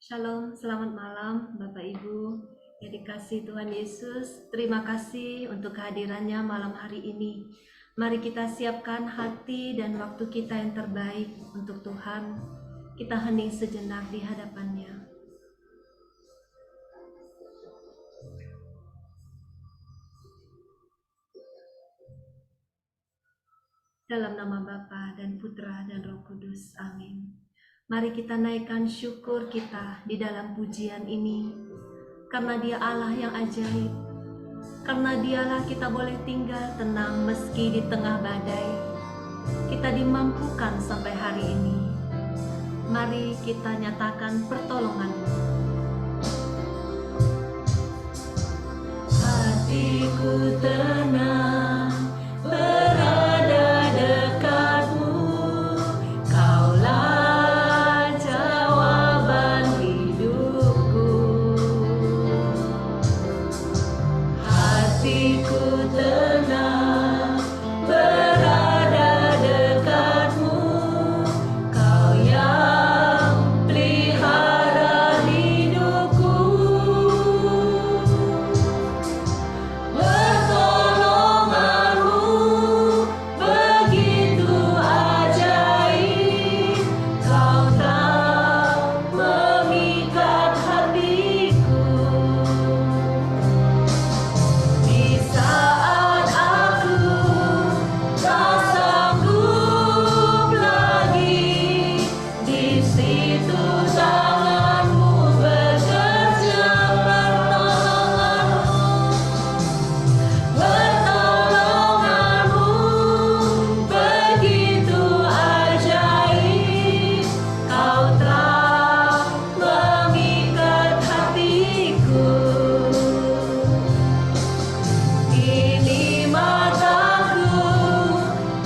Shalom, selamat malam Bapak Ibu yang dikasihi Tuhan Yesus. Terima kasih untuk kehadirannya malam hari ini. Mari kita siapkan hati dan waktu kita yang terbaik untuk Tuhan. Kita hening sejenak di hadapannya. Dalam nama Bapa dan Putra dan Roh Kudus. Amin. Mari kita naikkan syukur kita di dalam pujian ini. Karena Dia Allah yang ajaib. Karena Dialah kita boleh tinggal tenang meski di tengah badai. Kita dimampukan sampai hari ini. Mari kita nyatakan pertolongan-Mu. Hatiku tenang berada dekat-Mu, Kaulah jawaban hidupku. Hatiku tenang berada dekat-Mu, Kau yang pelihara hidupku. Pertolongan-Mu begitu ajaib, Kau tak memikat hatiku. Di saat aku tak sanggup lagi, di situ tangan-Mu bekerja. Pertolongan-Mu begitu ajaib, Kau telah mengikat hatiku. Kini mataku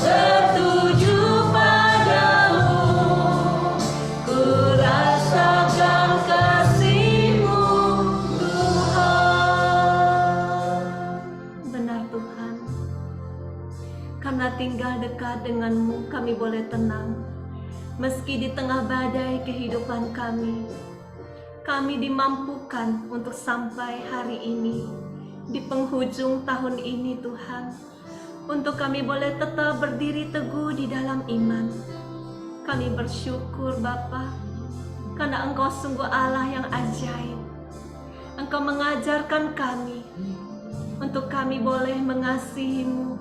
tertuju padamu, ku rasakan kasih-Mu, Tuhan. Benar Tuhan, karena tinggal dekat dengan-Mu kami boleh tenang. Meski di tengah badai kehidupan kami dimampukan untuk sampai hari ini, di penghujung tahun ini Tuhan, untuk kami boleh tetap berdiri teguh di dalam iman. Kami bersyukur Bapa, karena Engkau sungguh Allah yang ajaib. Engkau mengajarkan kami, untuk kami boleh mengasihi-Mu,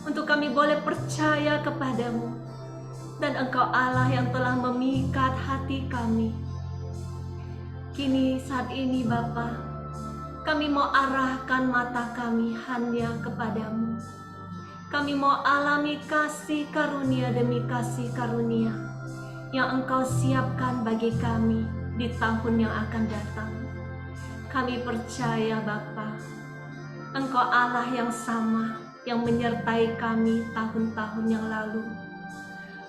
untuk kami boleh percaya kepadamu. Dan Engkau Allah yang telah memikat hati kami. Kini saat ini Bapa, kami mau arahkan mata kami hanya kepadamu. Kami mau alami kasih karunia demi kasih karunia yang Engkau siapkan bagi kami di tahun yang akan datang. Kami percaya Bapa, Engkau Allah yang sama yang menyertai kami tahun-tahun yang lalu.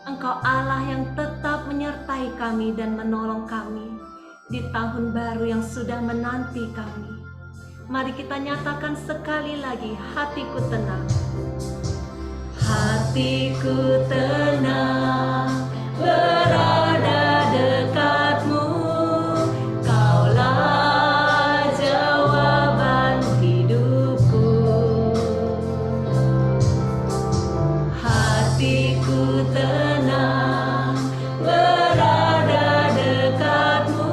Engkau Allah yang tetap menyertai kami dan menolong kami di tahun baru yang sudah menanti kami. Mari kita nyatakan sekali lagi, hatiku tenang. Hatiku tenang berada dekat-Mu, Kaulah jawaban hidupku. Hatiku tenang berada dekat-Mu,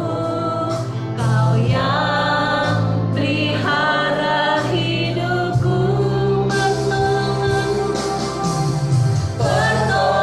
Kau yang pelihara hidupku. Pertolongan-Mu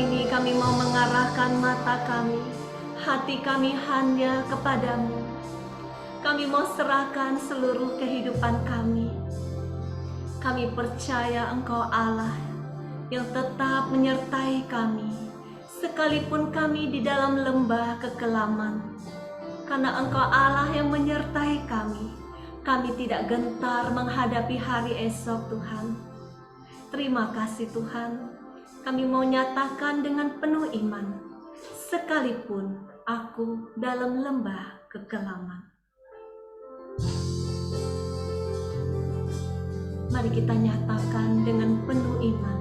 ini kami mau mengarahkan mata kami, hati kami hanya kepadamu. Kami mau serahkan seluruh kehidupan kami. Kami percaya Engkau Allah yang tetap menyertai kami, sekalipun kami di dalam lembah kekelaman. Karena Engkau Allah yang menyertai kami, kami tidak gentar menghadapi hari esok Tuhan. Terima kasih Tuhan, kami mau nyatakan dengan penuh iman, sekalipun aku dalam lembah kekelaman. Mari kita nyatakan dengan penuh iman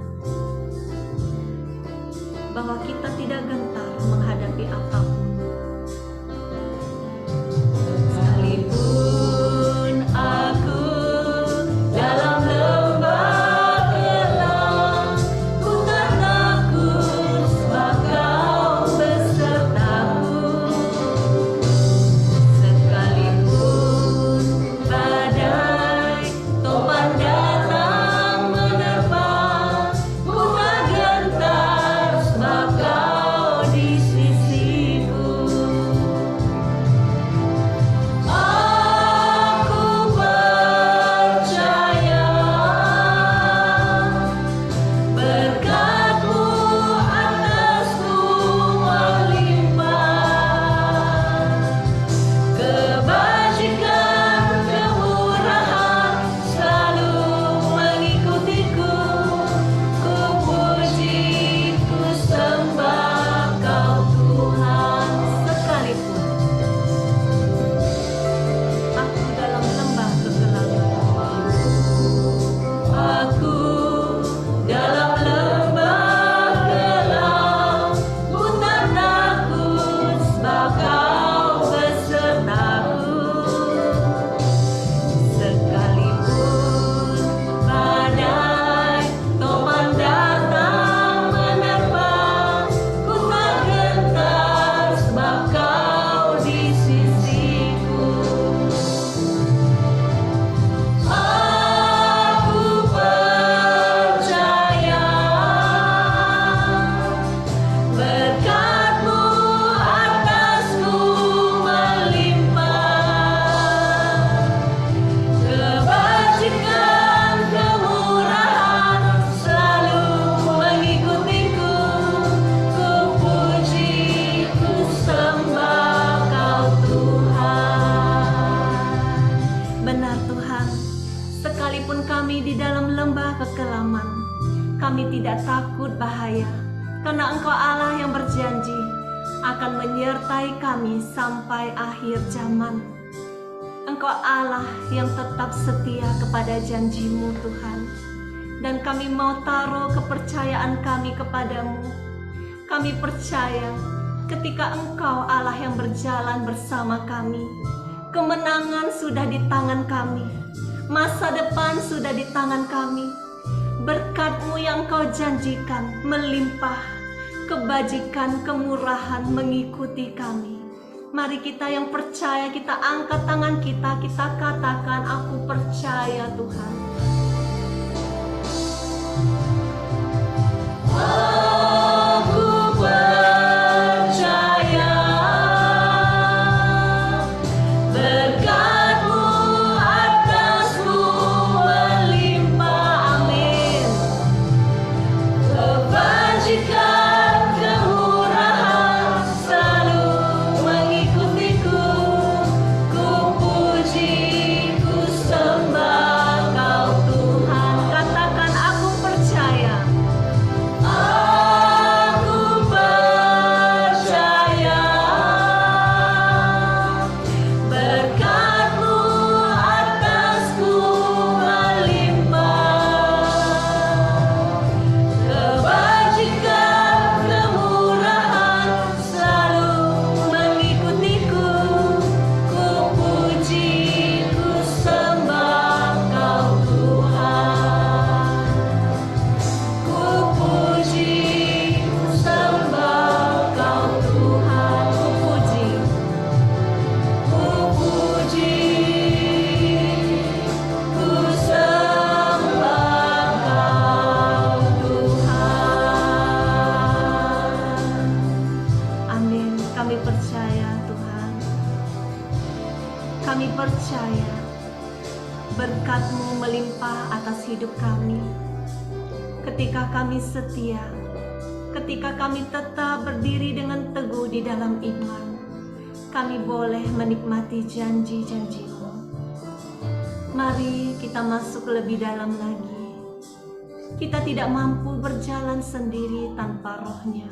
bahwa kita tidak gentar menghadapi apapun. Sekalipun aku dalam lembah gelap, ku tak takut sebab Kau besertaku. Sekalipun badai topan datang menerpa, ku tak gentar sebab Kau di sisiku. Aku percaya berkat-Mu atasku melimpah, kebajikan kemurahan selalu mengikutiku. Ku puji, ku sembah Kau Tuhan. Sekalipun aku dalam lembah kegelapan, aku dalam lembah gelap, ku tak takut sebab Kau besertaku. Sekalipun badai topan datang menerpa, ku tak gentar sebab Kau di sisiku. Aku percaya berkat-Mu atasku melimpah, kebajikan kemurahan selalu mengikutiku. Ku puji, ku sembah Kau Tuhan. Benar Tuhan, sekalipun kami di dalam lembah kekelaman, kami tidak takut bahaya, karena Engkau Allah yang berjanji akan menyertai kami sampai akhir zaman. Engkau Allah yang tetap setia kepada janji-Mu Tuhan, dan kami mau taruh kepercayaan kami kepadamu. Kami percaya ketika Engkau Allah yang berjalan bersama kami, kemenangan sudah di tangan kami, masa depan sudah di tangan kami. Berkat-Mu yang Kau janjikan melimpah, kebajikan kemurahan mengikuti kami. Mari kita yang percaya, kita angkat tangan kita katakan, aku percaya Tuhan. Aku percaya berkat-Mu atasku melimpah, amin. Kebajikan kemurahan selalu mengikutiku. Ku puji, ku sembah. Kau Tuhan. Katakan aku percaya. kami percaya berkat-Mu melimpah atas hidup kami. Ketika kami setia, ketika kami tetap berdiri dengan teguh di dalam iman, kami boleh menikmati janji-janji-Mu. Mari kita masuk lebih dalam lagi. Kita tidak mampu berjalan sendiri tanpa Roh-Nya.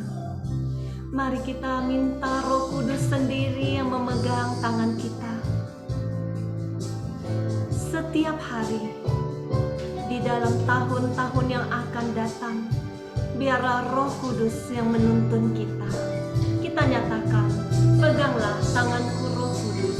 Mari kita minta Roh Kudus sendiri yang memegang tangan kita. Setiap hari, di dalam tahun-tahun yang akan datang, biarlah Roh Kudus yang menuntun kita. Kita nyatakan, peganglah tanganku Roh Kudus.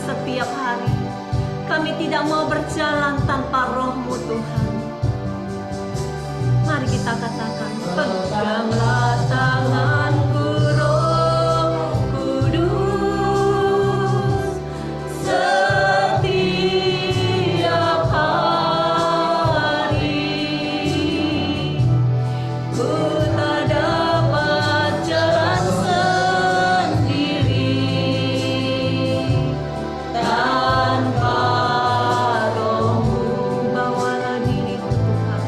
setiap hari. Kami tidak mau berjalan tanpa Roh-Mu, Tuhan. Mari kita katakan, peganglah tanganku, Roh Kudus, setiap hari. Ku tak dapat jalan sendiri tanpa Roh-Mu. Bawalah diriku, Tuhan.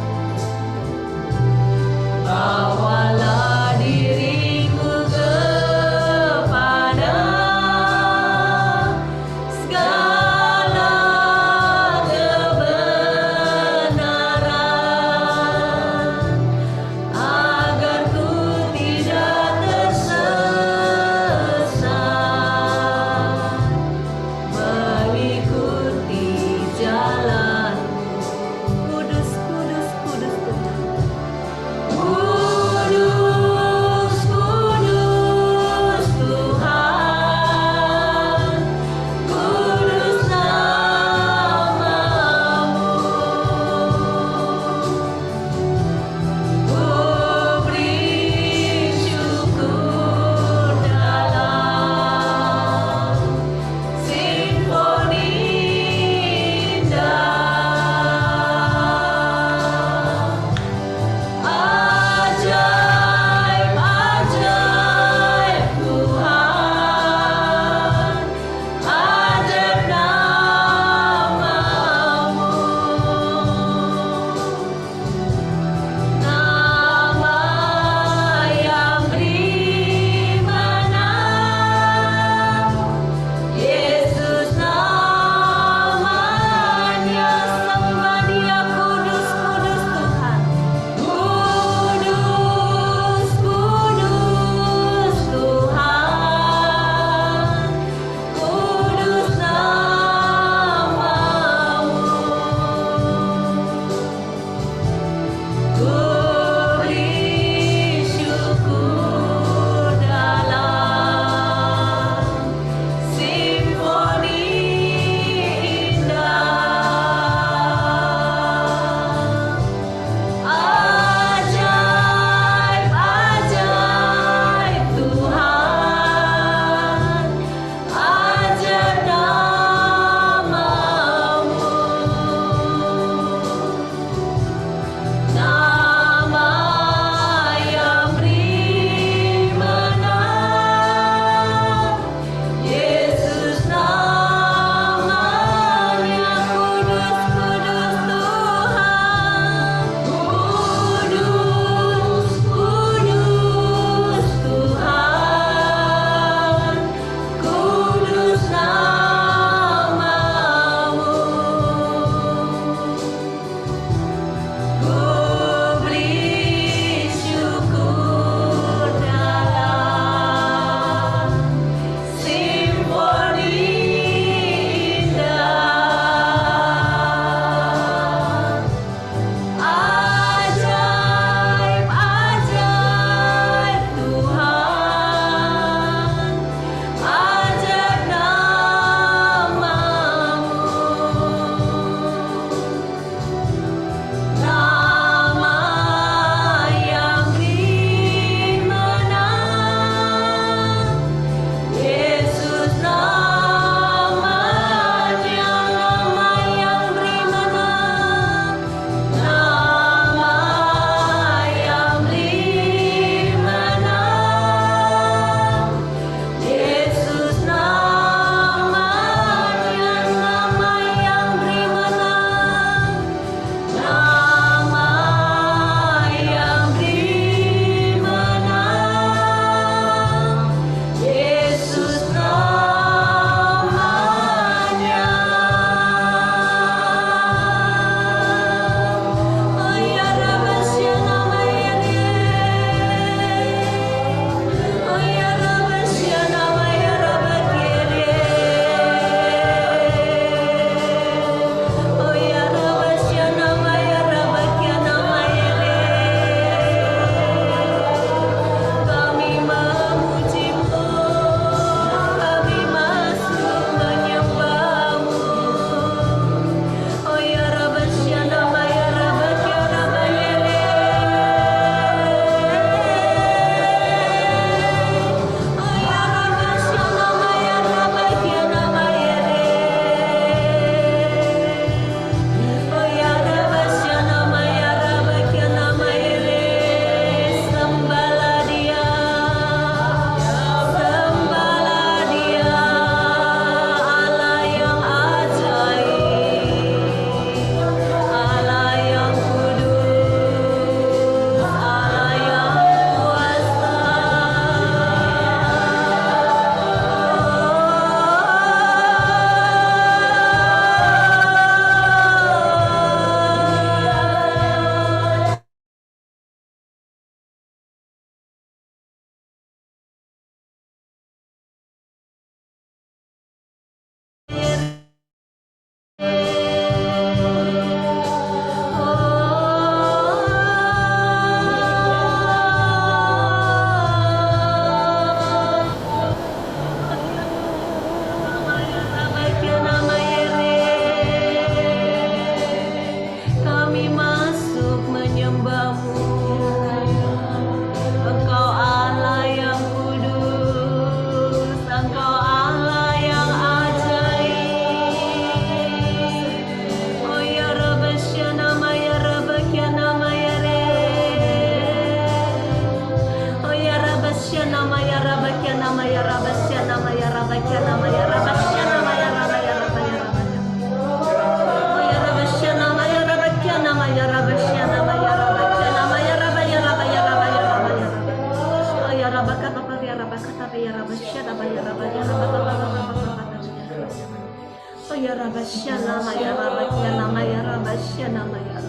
Shana Maya Rabakiana Maya Rabashana Maya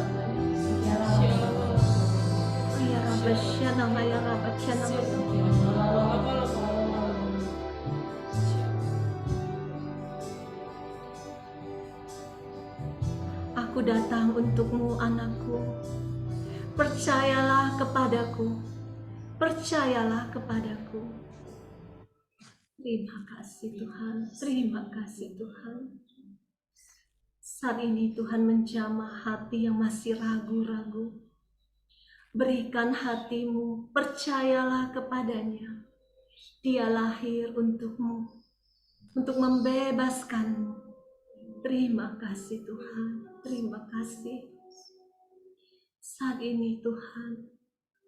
Rabashana Maya Rabakiana Maya. Aku datang untukmu, anakku. Percayalah kepadaku. Percayalah kepadaku. Terima kasih Tuhan. Terima kasih Tuhan. Saat ini Tuhan menjamah hati yang masih ragu-ragu. Berikan hatimu, percayalah kepadanya. Dia lahir untukmu, untuk membebaskanmu. Terima kasih Tuhan, terima kasih. Saat ini Tuhan,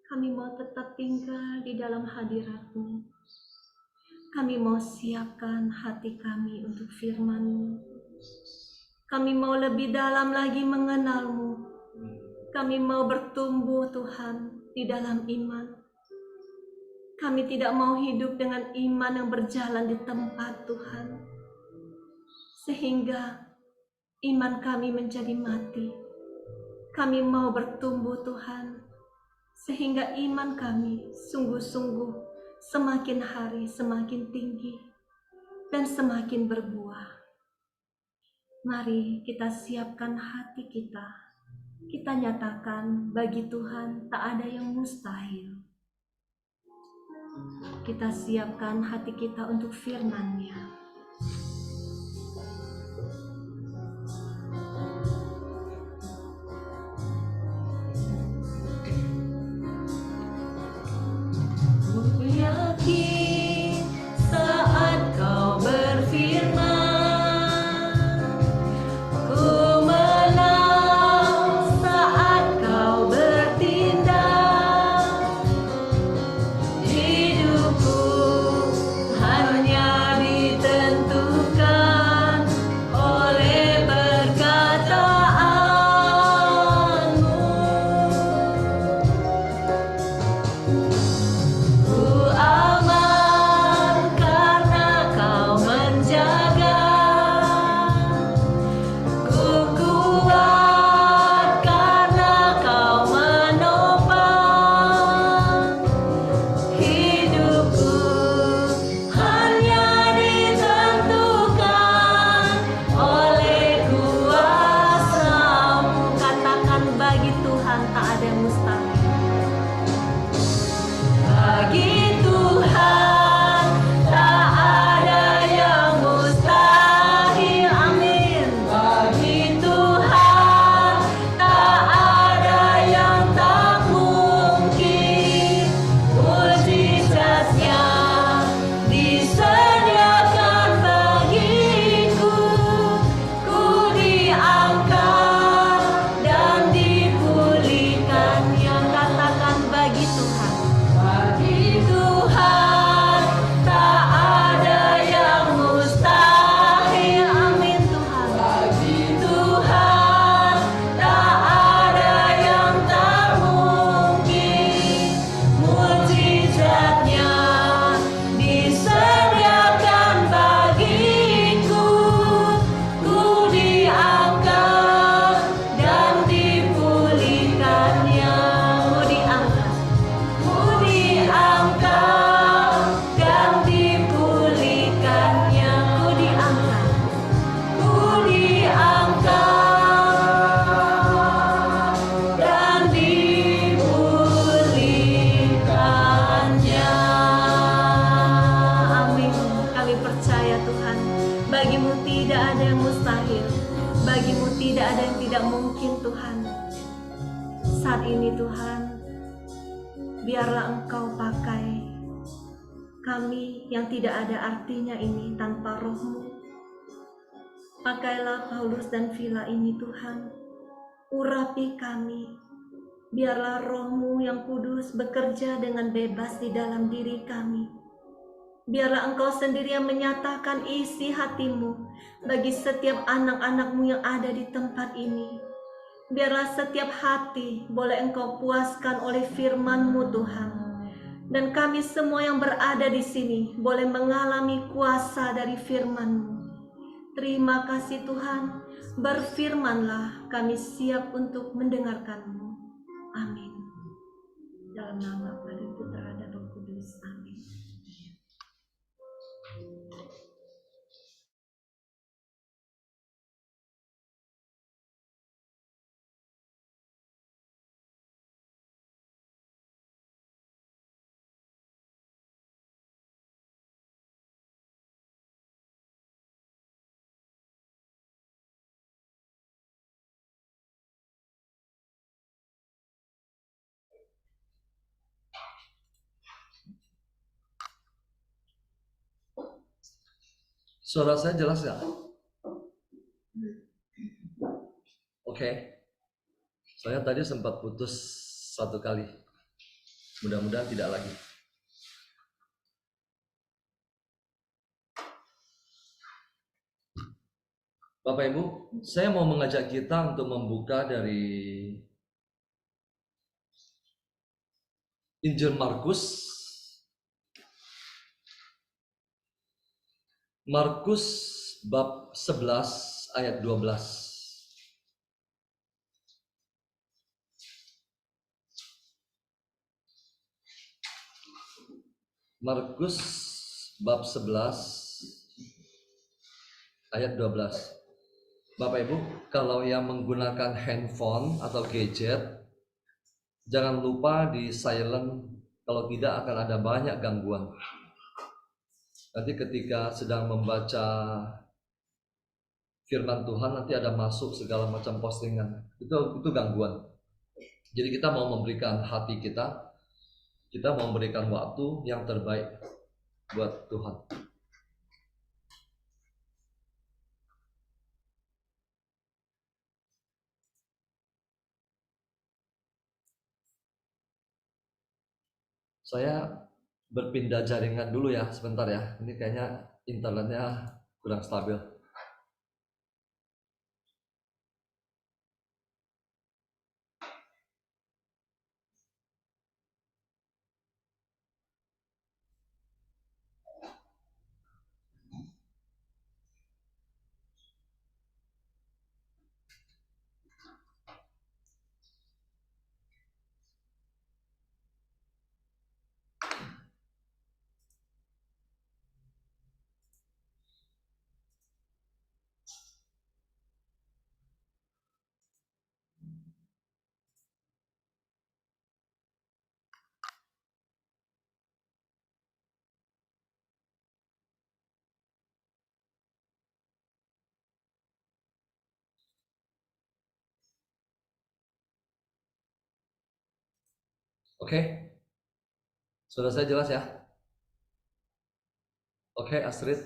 kami mau tetap tinggal di dalam hadirat-Mu. Kami mau siapkan hati kami untuk firman-Mu. Kami mau lebih dalam lagi mengenal-Mu. Kami mau bertumbuh Tuhan di dalam iman. Kami tidak mau hidup dengan iman yang berjalan di tempat Tuhan, sehingga iman kami menjadi mati. Kami mau bertumbuh Tuhan, sehingga iman kami sungguh-sungguh semakin hari semakin tinggi dan semakin berbuah. Mari kita siapkan hati kita. Kita nyatakan bagi Tuhan tak ada yang mustahil. Kita siapkan hati kita untuk firman-Nya. Saat ini Tuhan, biarlah Engkau pakai kami yang tidak ada artinya ini tanpa Roh-Mu. Pakailah Paulus dan Vila ini Tuhan, urapi kami. Biarlah Roh-Mu yang kudus bekerja dengan bebas di dalam diri kami. Biarlah Engkau sendiri yang menyatakan isi hati-Mu bagi setiap anak-anak-Mu yang ada di tempat ini. Biarlah setiap hati boleh Engkau puaskan oleh firman-Mu Tuhan. Dan kami semua yang berada di sini boleh mengalami kuasa dari firman-Mu. Terima kasih Tuhan, berfirmanlah, kami siap untuk mendengarkan-Mu. Amin. Dalam nama Bapa dan Putra dan Roh Kudus. Amin. Suara saya jelas nggak? Oke. Saya tadi sempat putus satu kali. Mudah-mudahan tidak lagi. Bapak Ibu, saya mau mengajak kita untuk membuka dari Injil Markus. Markus bab 11 ayat 12. Markus bab 11 ayat 12. Bapak Ibu, kalau yang menggunakan handphone atau gadget, jangan lupa di silent, kalau tidak akan ada banyak gangguan. Nanti ketika sedang membaca firman Tuhan, nanti ada masuk segala macam postingan. Itu gangguan. Jadi kita mau memberikan hati kita mau memberikan waktu yang terbaik buat Tuhan. Saya berpindah jaringan dulu ya, sebentar ya. Ini kayaknya internetnya kurang stabil. Oke. Sudah saya jelas ya? Oke, Astrid.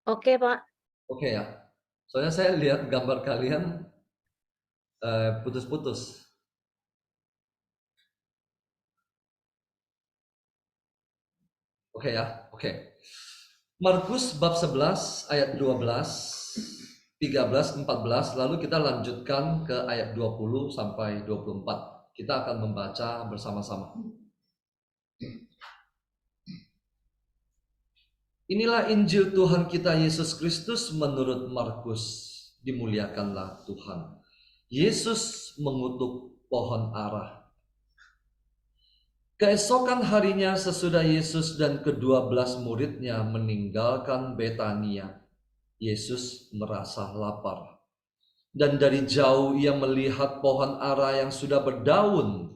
Oke, Pak. Oke ya. Soalnya saya lihat gambar kalian putus-putus. Oke ya. Oke. Markus bab 11 ayat 12, 13, 14, lalu kita lanjutkan ke ayat 20 sampai 24. Kita akan membaca bersama-sama. Inilah Injil Tuhan kita Yesus Kristus menurut Markus. Dimuliakanlah Tuhan. Yesus mengutuk pohon ara. Keesokan harinya sesudah Yesus dan ke-12 muridnya meninggalkan Betania, Yesus merasa lapar. Dan dari jauh ia melihat pohon ara yang sudah berdaun.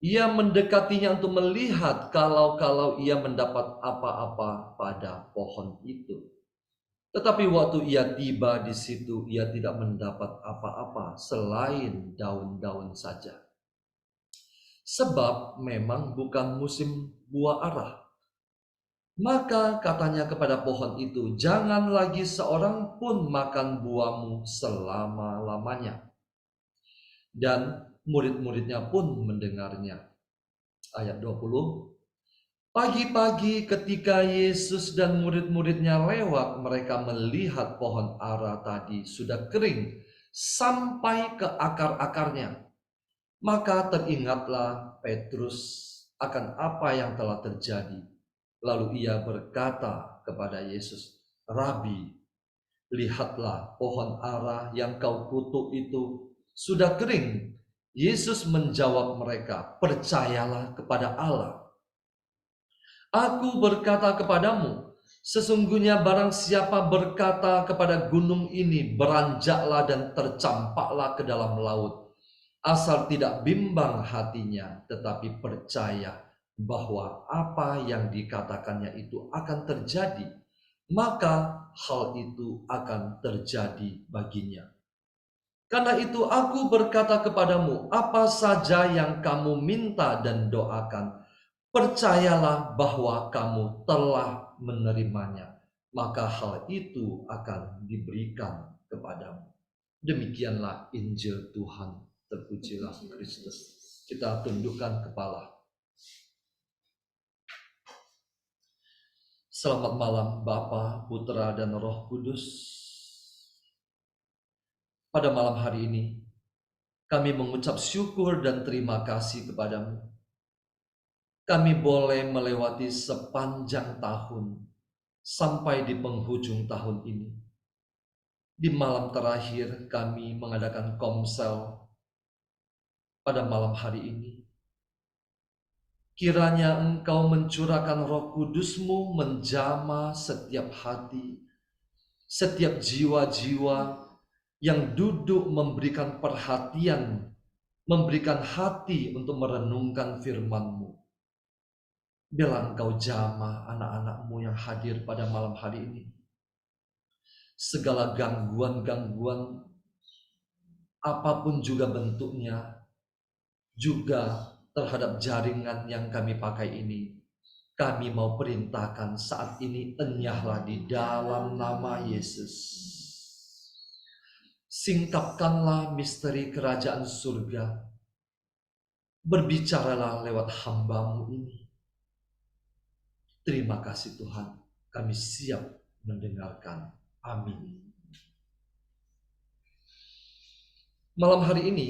Ia mendekatinya untuk melihat kalau ia mendapat apa-apa pada pohon itu. Tetapi waktu ia tiba di situ, ia tidak mendapat apa-apa selain daun-daun saja. Sebab memang bukan musim buah ara. Maka katanya kepada pohon itu, jangan lagi seorang pun makan buahmu selama-lamanya. Dan murid-muridnya pun mendengarnya. Ayat 20. Pagi-pagi ketika Yesus dan murid-muridnya lewat, mereka melihat pohon ara tadi sudah kering sampai ke akar-akarnya. Maka teringatlah Petrus akan apa yang telah terjadi. Lalu ia berkata kepada Yesus, "Rabi, lihatlah pohon ara yang kau kutuk itu sudah kering." Yesus menjawab mereka, "Percayalah kepada Allah. Aku berkata kepadamu, sesungguhnya barang siapa berkata kepada gunung ini, beranjaklah dan tercampaklah ke dalam laut, asal tidak bimbang hatinya, tetapi percaya bahwa apa yang dikatakannya itu akan terjadi, maka hal itu akan terjadi baginya. Karena itu aku berkata kepadamu, apa saja yang kamu minta dan doakan, percayalah bahwa kamu telah menerimanya, maka hal itu akan diberikan kepadamu." Demikianlah Injil Tuhan. Terpujilah Kristus. Kita tundukkan kepala. Selamat malam Bapa, Putra, dan Roh Kudus. Pada malam hari ini, kami mengucap syukur dan terima kasih kepadamu. Kami boleh melewati sepanjang tahun sampai di penghujung tahun ini. Di malam terakhir kami mengadakan komsel pada malam hari ini. Kiranya Engkau mencurahkan Roh Kudus-Mu menjamah setiap hati, setiap jiwa-jiwa yang duduk memberikan perhatian, memberikan hati untuk merenungkan firman-Mu. Biarlah Engkau jamah anak-anak-Mu yang hadir pada malam hari ini. Segala gangguan-gangguan, apapun juga bentuknya, juga terhadap jaringan yang kami pakai ini, kami mau perintahkan saat ini, enyahlah di dalam nama Yesus. Singkapkanlah misteri kerajaan surga. Berbicaralah lewat hamba-Mu ini. Terima kasih Tuhan, kami siap mendengarkan. Amin. Malam hari ini,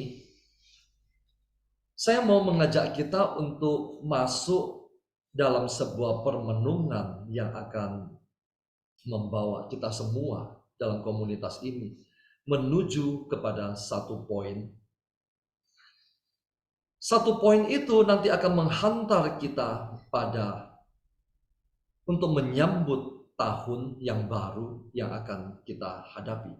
saya mau mengajak kita untuk masuk dalam sebuah permenungan yang akan membawa kita semua dalam komunitas ini menuju kepada satu poin. Satu poin itu nanti akan menghantar kita untuk menyambut tahun yang baru yang akan kita hadapi.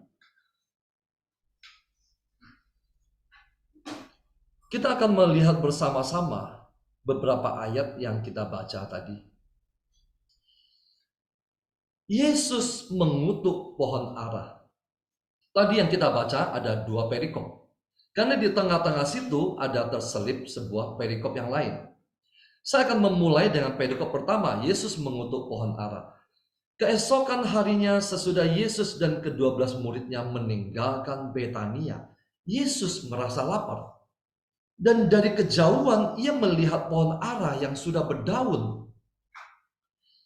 Kita akan melihat bersama-sama beberapa ayat yang kita baca tadi. Yesus mengutuk pohon ara. Tadi yang kita baca ada 2 perikop. Karena di tengah-tengah situ ada terselip sebuah perikop yang lain. Saya akan memulai dengan perikop pertama, Yesus mengutuk pohon ara. Keesokan harinya sesudah Yesus dan ke-12 muridnya meninggalkan Betania, Yesus merasa lapar. Dan dari kejauhan ia melihat pohon ara yang sudah berdaun.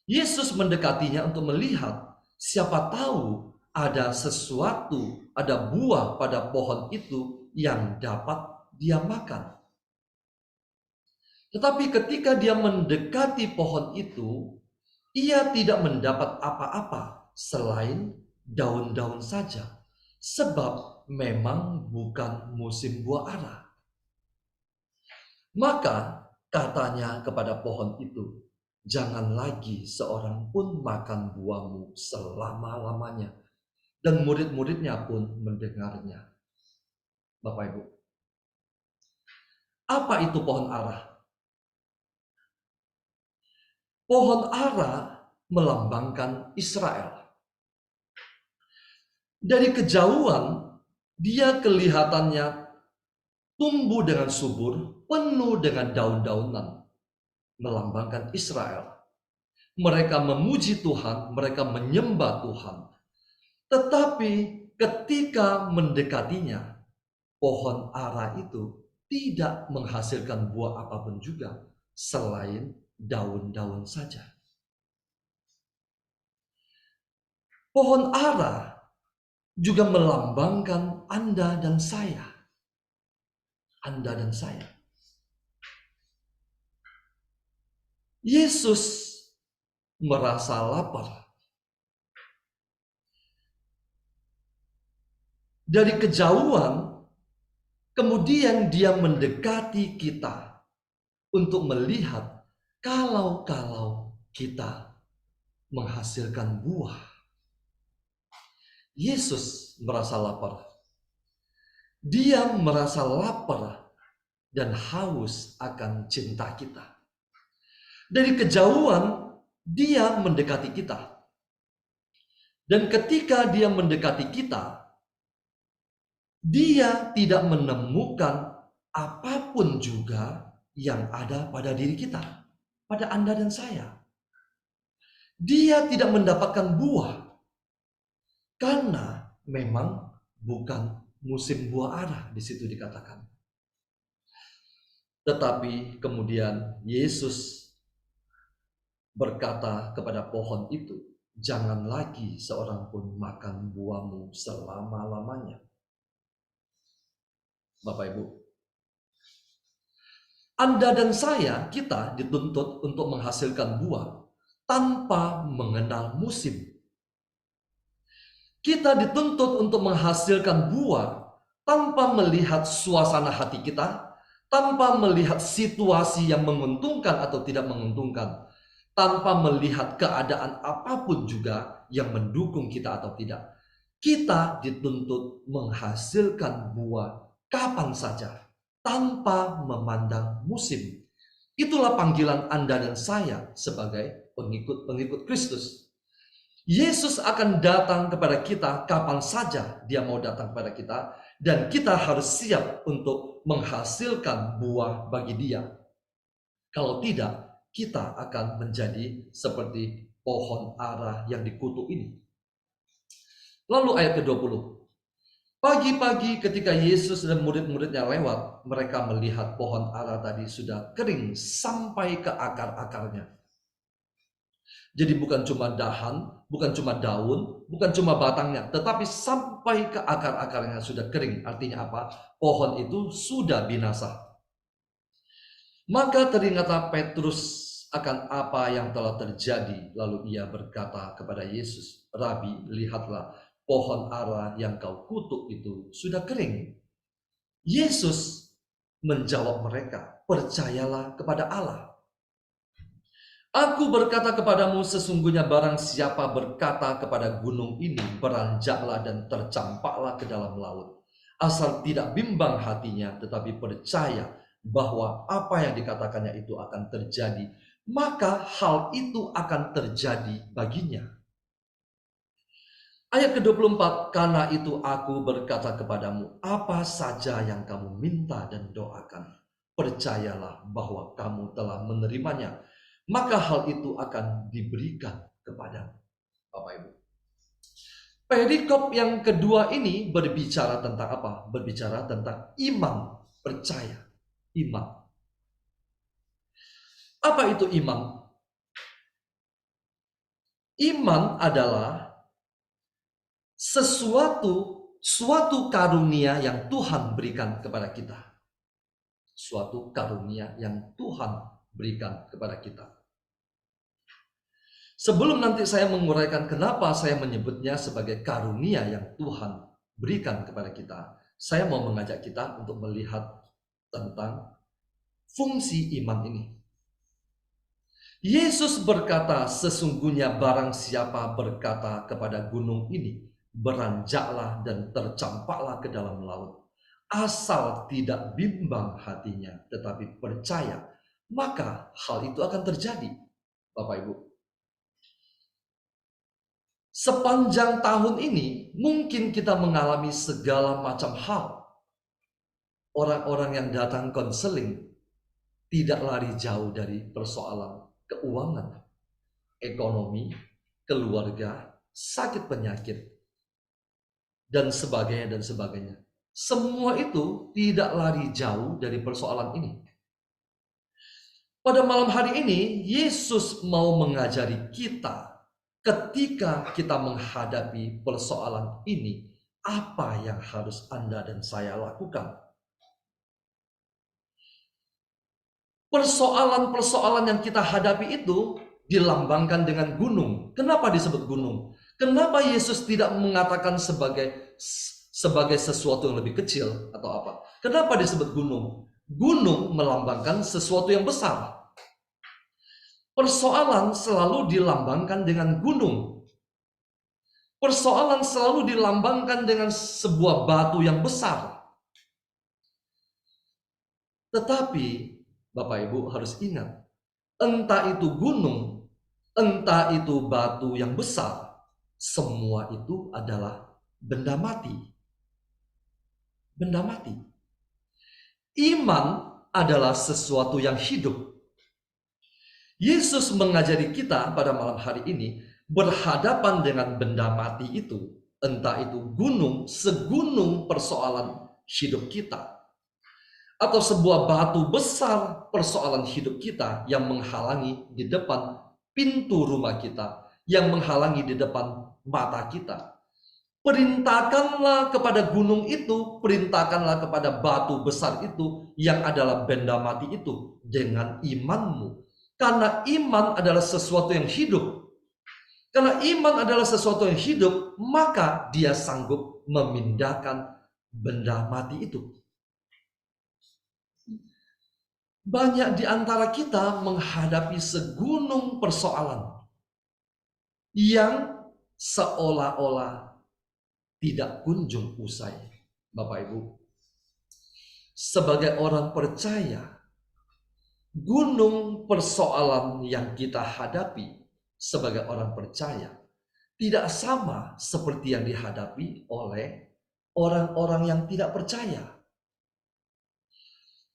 Yesus mendekatinya untuk melihat, siapa tahu ada sesuatu, ada buah pada pohon itu yang dapat dia makan. Tetapi ketika dia mendekati pohon itu, ia tidak mendapat apa-apa selain daun-daun saja, sebab memang bukan musim buah ara. Maka katanya kepada pohon itu, "Jangan lagi seorang pun makan buahmu selama-lamanya." Dan murid-muridnya pun mendengarnya. Bapak Ibu, apa itu pohon ara? Pohon ara melambangkan Israel. Dari kejauhan, dia kelihatannya tumbuh dengan subur, penuh dengan daun-daunan, melambangkan Israel. Mereka memuji Tuhan, mereka menyembah Tuhan. Tetapi ketika mendekatinya, pohon ara itu tidak menghasilkan buah apapun juga selain daun-daun saja. Pohon ara juga melambangkan Anda dan saya. Anda dan saya. Yesus merasa lapar. Dari kejauhan, kemudian dia mendekati kita untuk melihat kalau kita menghasilkan buah. Yesus merasa lapar. Dia merasa lapar dan haus akan cinta kita. Dari kejauhan, dia mendekati kita. Dan ketika dia mendekati kita, dia tidak menemukan apapun juga yang ada pada diri kita, pada Anda dan saya. Dia tidak mendapatkan buah, karena memang bukan musim buah ara, di situ dikatakan. Tetapi kemudian Yesus berkata kepada pohon itu, "Jangan lagi seorang pun makan buahmu selama-lamanya." Bapak Ibu, Anda dan saya, kita dituntut untuk menghasilkan buah tanpa mengenal musim. Kita dituntut untuk menghasilkan buah tanpa melihat suasana hati kita, tanpa melihat situasi yang menguntungkan atau tidak menguntungkan, tanpa melihat keadaan apapun juga yang mendukung kita atau tidak. Kita dituntut menghasilkan buah kapan saja, tanpa memandang musim. Itulah panggilan Anda dan saya sebagai pengikut Kristus. Yesus akan datang kepada kita kapan saja dia mau datang kepada kita, dan kita harus siap untuk menghasilkan buah bagi dia. Kalau tidak, kita akan menjadi seperti pohon ara yang dikutuk ini. Lalu ayat ke-20. Pagi-pagi ketika Yesus dan murid-muridnya lewat, mereka melihat pohon ara tadi sudah kering sampai ke akar-akarnya. Jadi bukan cuma dahan, bukan cuma daun, bukan cuma batangnya, tetapi sampai ke akar-akarnya sudah kering. Artinya apa? Pohon itu sudah binasa. Maka teringatlah Petrus akan apa yang telah terjadi. Lalu ia berkata kepada Yesus, "Rabi, lihatlah, pohon ara yang kau kutuk itu sudah kering." Yesus menjawab mereka, "Percayalah kepada Allah. Aku berkata kepadamu, sesungguhnya barang siapa berkata kepada gunung ini, beranjaklah dan tercampaklah ke dalam laut, asal tidak bimbang hatinya, tetapi percaya bahwa apa yang dikatakannya itu akan terjadi, maka hal itu akan terjadi baginya." Ayat ke-24, "Karena itu aku berkata kepadamu, apa saja yang kamu minta dan doakan, percayalah bahwa kamu telah menerimanya, maka hal itu akan diberikan kepadamu." Bapak Ibu, perikop yang kedua ini berbicara tentang apa? Berbicara tentang iman, percaya, iman. Apa itu iman? Iman adalah suatu karunia yang Tuhan berikan kepada kita. Suatu karunia yang Tuhan berikan kepada kita. Sebelum nanti saya menguraikan kenapa saya menyebutnya sebagai karunia yang Tuhan berikan kepada kita, saya mau mengajak kita untuk melihat tentang fungsi iman ini. Yesus berkata, sesungguhnya barang siapa berkata kepada gunung ini, beranjaklah dan tercampaklah ke dalam laut, asal tidak bimbang hatinya, tetapi percaya, maka hal itu akan terjadi. Bapak Ibu, sepanjang tahun ini mungkin kita mengalami segala macam hal. Orang-orang yang datang konseling tidak lari jauh dari persoalan keuangan, ekonomi, keluarga, sakit penyakit, dan sebagainya dan sebagainya. Semua itu tidak lari jauh dari persoalan ini. Pada malam hari ini, Yesus mau mengajari kita ketika kita menghadapi persoalan ini, apa yang harus Anda dan saya lakukan. Persoalan-persoalan yang kita hadapi itu dilambangkan dengan gunung. Kenapa disebut gunung? Kenapa Yesus tidak mengatakan sebagai sesuatu yang lebih kecil atau apa? Kenapa disebut gunung? Gunung melambangkan sesuatu yang besar. Persoalan selalu dilambangkan dengan gunung. Persoalan selalu dilambangkan dengan sebuah batu yang besar. Tetapi Bapak Ibu harus ingat, entah itu gunung, entah itu batu yang besar, semua itu adalah benda mati. Benda mati. Iman adalah sesuatu yang hidup. Yesus mengajari kita pada malam hari ini berhadapan dengan benda mati itu, entah itu gunung, segunung persoalan hidup kita, atau sebuah batu besar persoalan hidup kita yang menghalangi di depan pintu rumah kita, yang menghalangi di depan mata kita. Perintahkanlah kepada gunung itu, perintahkanlah kepada batu besar itu yang adalah benda mati itu dengan imanmu. Karena iman adalah sesuatu yang hidup. Karena iman adalah sesuatu yang hidup, maka dia sanggup memindahkan benda mati itu. Banyak di antara kita menghadapi segunung persoalan yang seolah-olah tidak kunjung usai. Bapak Ibu, sebagai orang percaya, gunung persoalan yang kita hadapi sebagai orang percaya tidak sama seperti yang dihadapi oleh orang-orang yang tidak percaya.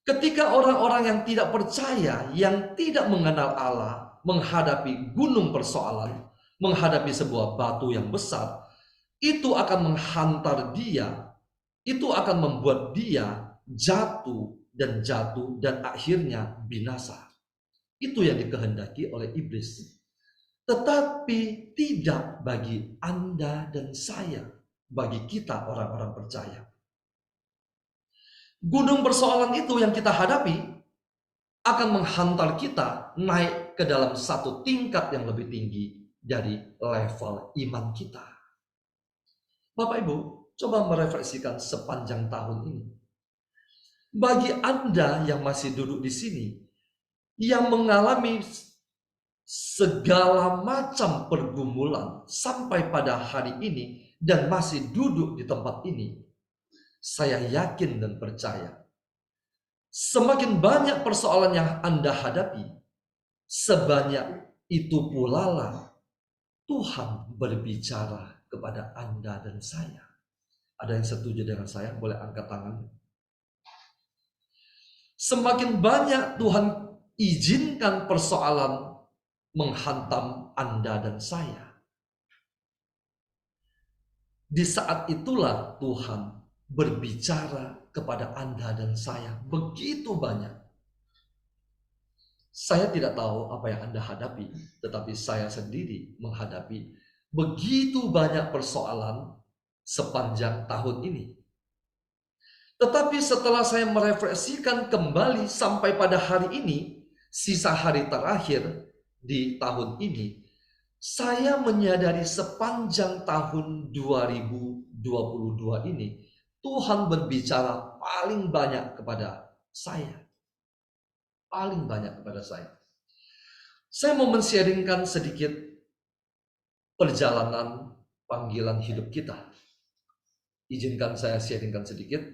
Ketika orang-orang yang tidak percaya, yang tidak mengenal Allah, menghadapi gunung persoalan, menghadapi sebuah batu yang besar, itu akan menghantar dia, itu akan membuat dia jatuh dan akhirnya binasa. Itu yang dikehendaki oleh iblis. Tetapi tidak bagi Anda dan saya, bagi kita orang-orang percaya. Gunung persoalan itu yang kita hadapi akan menghantar kita naik ke dalam satu tingkat yang lebih tinggi dari level iman kita. Bapak Ibu, coba merefleksikan sepanjang tahun ini. Bagi Anda yang masih duduk di sini, yang mengalami segala macam pergumulan sampai pada hari ini dan masih duduk di tempat ini, saya yakin dan percaya, semakin banyak persoalan yang Anda hadapi, sebanyak itu pula lah Tuhan berbicara kepada Anda dan saya. Ada yang setuju dengan saya? Boleh angkat tangan. Semakin banyak Tuhan izinkan persoalan menghantam Anda dan saya, di saat itulah Tuhan berbicara kepada Anda dan saya begitu banyak. Saya tidak tahu apa yang Anda hadapi, tetapi saya sendiri menghadapi begitu banyak persoalan sepanjang tahun ini. Tetapi setelah saya merefleksikan kembali sampai pada hari ini, sisa hari terakhir di tahun ini, saya menyadari sepanjang tahun 2022 ini, Tuhan berbicara paling banyak kepada saya. Paling banyak kepada saya. Saya mau men-sharingkan sedikit perjalanan panggilan hidup kita. Izinkan saya sharingkan sedikit.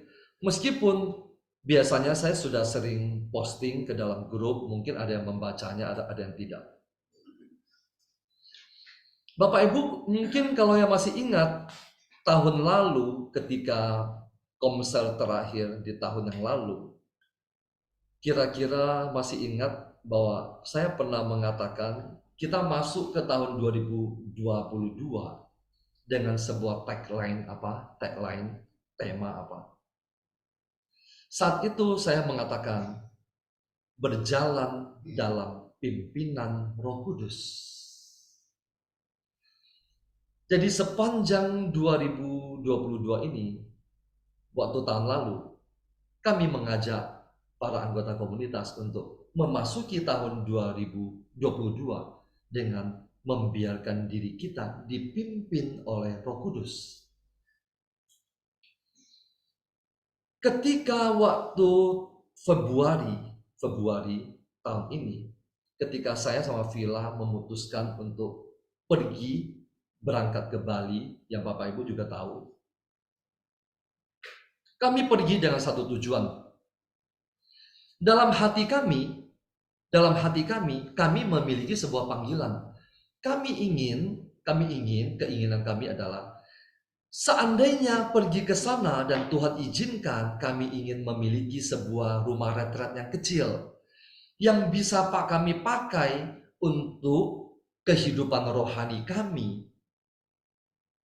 Meskipun biasanya saya sudah sering posting ke dalam grup, mungkin ada yang membacanya, ada yang tidak. Bapak Ibu, mungkin kalau yang masih ingat, tahun lalu ketika komsel terakhir di tahun yang lalu, kira-kira masih ingat bahwa saya pernah mengatakan kita masuk ke tahun 2022 dengan sebuah tagline tema apa. Saat itu saya mengatakan berjalan dalam pimpinan Roh Kudus. Jadi sepanjang 2022 ini, waktu tahun lalu, kami mengajak para anggota komunitas untuk memasuki tahun 2022 dengan membiarkan diri kita dipimpin oleh Roh Kudus. Ketika waktu Februari tahun ini, ketika saya sama Villa memutuskan untuk pergi berangkat ke Bali, yang Bapak Ibu juga tahu, kami pergi dengan satu tujuan. Dalam hati kami, kami memiliki sebuah panggilan. Keinginan kami adalah seandainya pergi ke sana dan Tuhan izinkan, kami ingin memiliki sebuah rumah retret yang kecil yang bisa kami pakai untuk kehidupan rohani kami,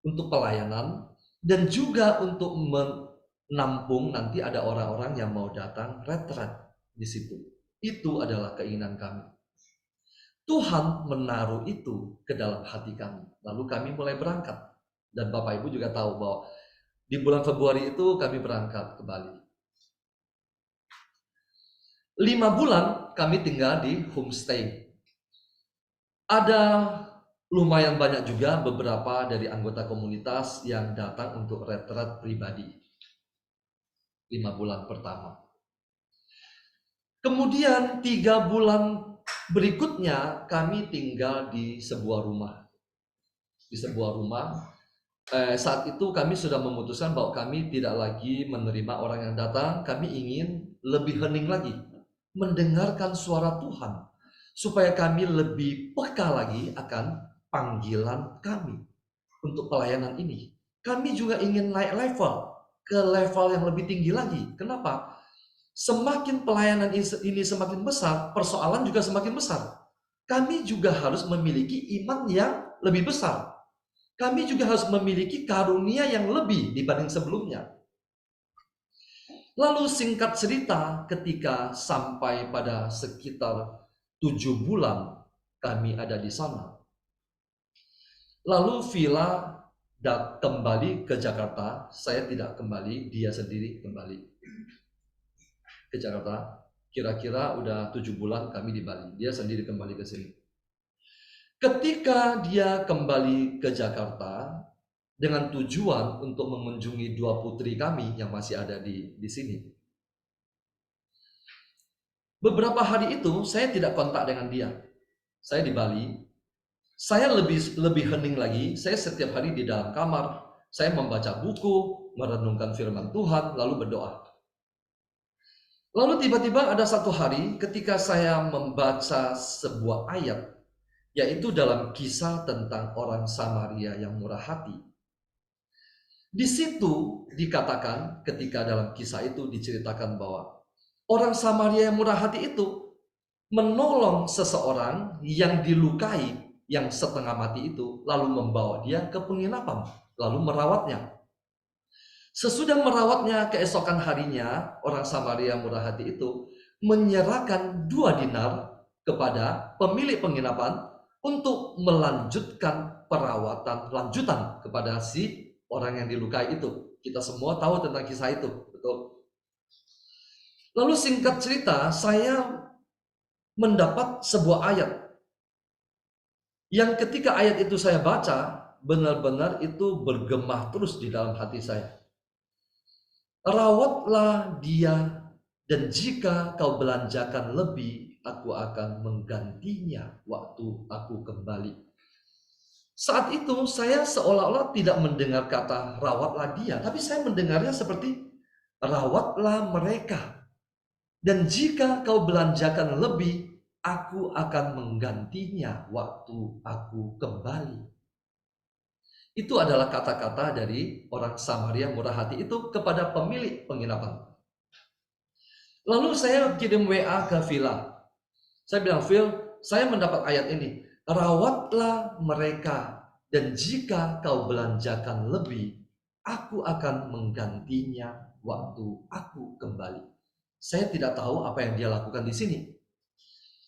untuk pelayanan, dan juga untuk menampung nanti ada orang-orang yang mau datang retret di situ. Itu adalah keinginan kami. Tuhan menaruh itu ke dalam hati kami. Lalu kami mulai berangkat. Dan Bapak Ibu juga tahu bahwa di bulan Februari itu kami berangkat ke Bali. 5 bulan kami tinggal di homestay. Ada lumayan banyak juga beberapa dari anggota komunitas yang datang untuk retret pribadi. 5 bulan pertama. Kemudian 3 bulan berikutnya kami tinggal di sebuah rumah. Saat itu kami sudah memutuskan bahwa kami tidak lagi menerima orang yang datang. Kami ingin lebih hening lagi, mendengarkan suara Tuhan, supaya kami lebih peka lagi akan panggilan kami untuk pelayanan ini. Kami juga ingin naik level, ke level yang lebih tinggi lagi. Kenapa? Semakin pelayanan ini semakin besar, persoalan juga semakin besar. Kami juga harus memiliki iman yang lebih besar. Kami juga harus memiliki karunia yang lebih dibanding sebelumnya. Lalu singkat cerita, ketika sampai pada sekitar 7 bulan kami ada di sana. Lalu Villa kembali ke Jakarta, saya tidak kembali, dia sendiri kembali ke Jakarta. Kira-kira udah 7 bulan kami di Bali, dia sendiri kembali ke sini. Ketika dia kembali ke Jakarta dengan tujuan untuk mengunjungi 2 putri kami yang masih ada di sini. Beberapa hari itu saya tidak kontak dengan dia. Saya di Bali. Saya lebih hening lagi. Saya setiap hari di dalam kamar. Saya membaca buku, merenungkan firman Tuhan, lalu berdoa. Lalu tiba-tiba ada satu hari ketika saya membaca sebuah ayat, yaitu dalam kisah tentang orang Samaria yang murah hati. Di situ dikatakan, ketika dalam kisah itu diceritakan bahwa orang Samaria yang murah hati itu menolong seseorang yang dilukai, yang setengah mati itu, lalu membawa dia ke penginapan, lalu merawatnya. Sesudah merawatnya, keesokan harinya orang Samaria murah hati itu menyerahkan 2 dinar kepada pemilik penginapan untuk melanjutkan perawatan lanjutan kepada si orang yang dilukai itu. Kita semua tahu tentang kisah itu, betul? Lalu singkat cerita, saya mendapat sebuah ayat yang ketika ayat itu saya baca, benar-benar itu bergema terus di dalam hati saya. Rawatlah dia, dan jika kau belanjakan lebih, aku akan menggantinya waktu aku kembali. Saat itu saya seolah-olah tidak mendengar kata rawatlah dia, tapi saya mendengarnya seperti rawatlah mereka. Dan jika kau belanjakan lebih, aku akan menggantinya waktu aku kembali. Itu adalah kata-kata dari orang Samaria murah hati itu kepada pemilik penginapan. Lalu saya kirim WA ke Villa. Saya bilang, Phil, saya mendapat ayat ini. Rawatlah mereka, dan jika kau belanjakan lebih, aku akan menggantinya waktu aku kembali. Saya tidak tahu apa yang dia lakukan di sini.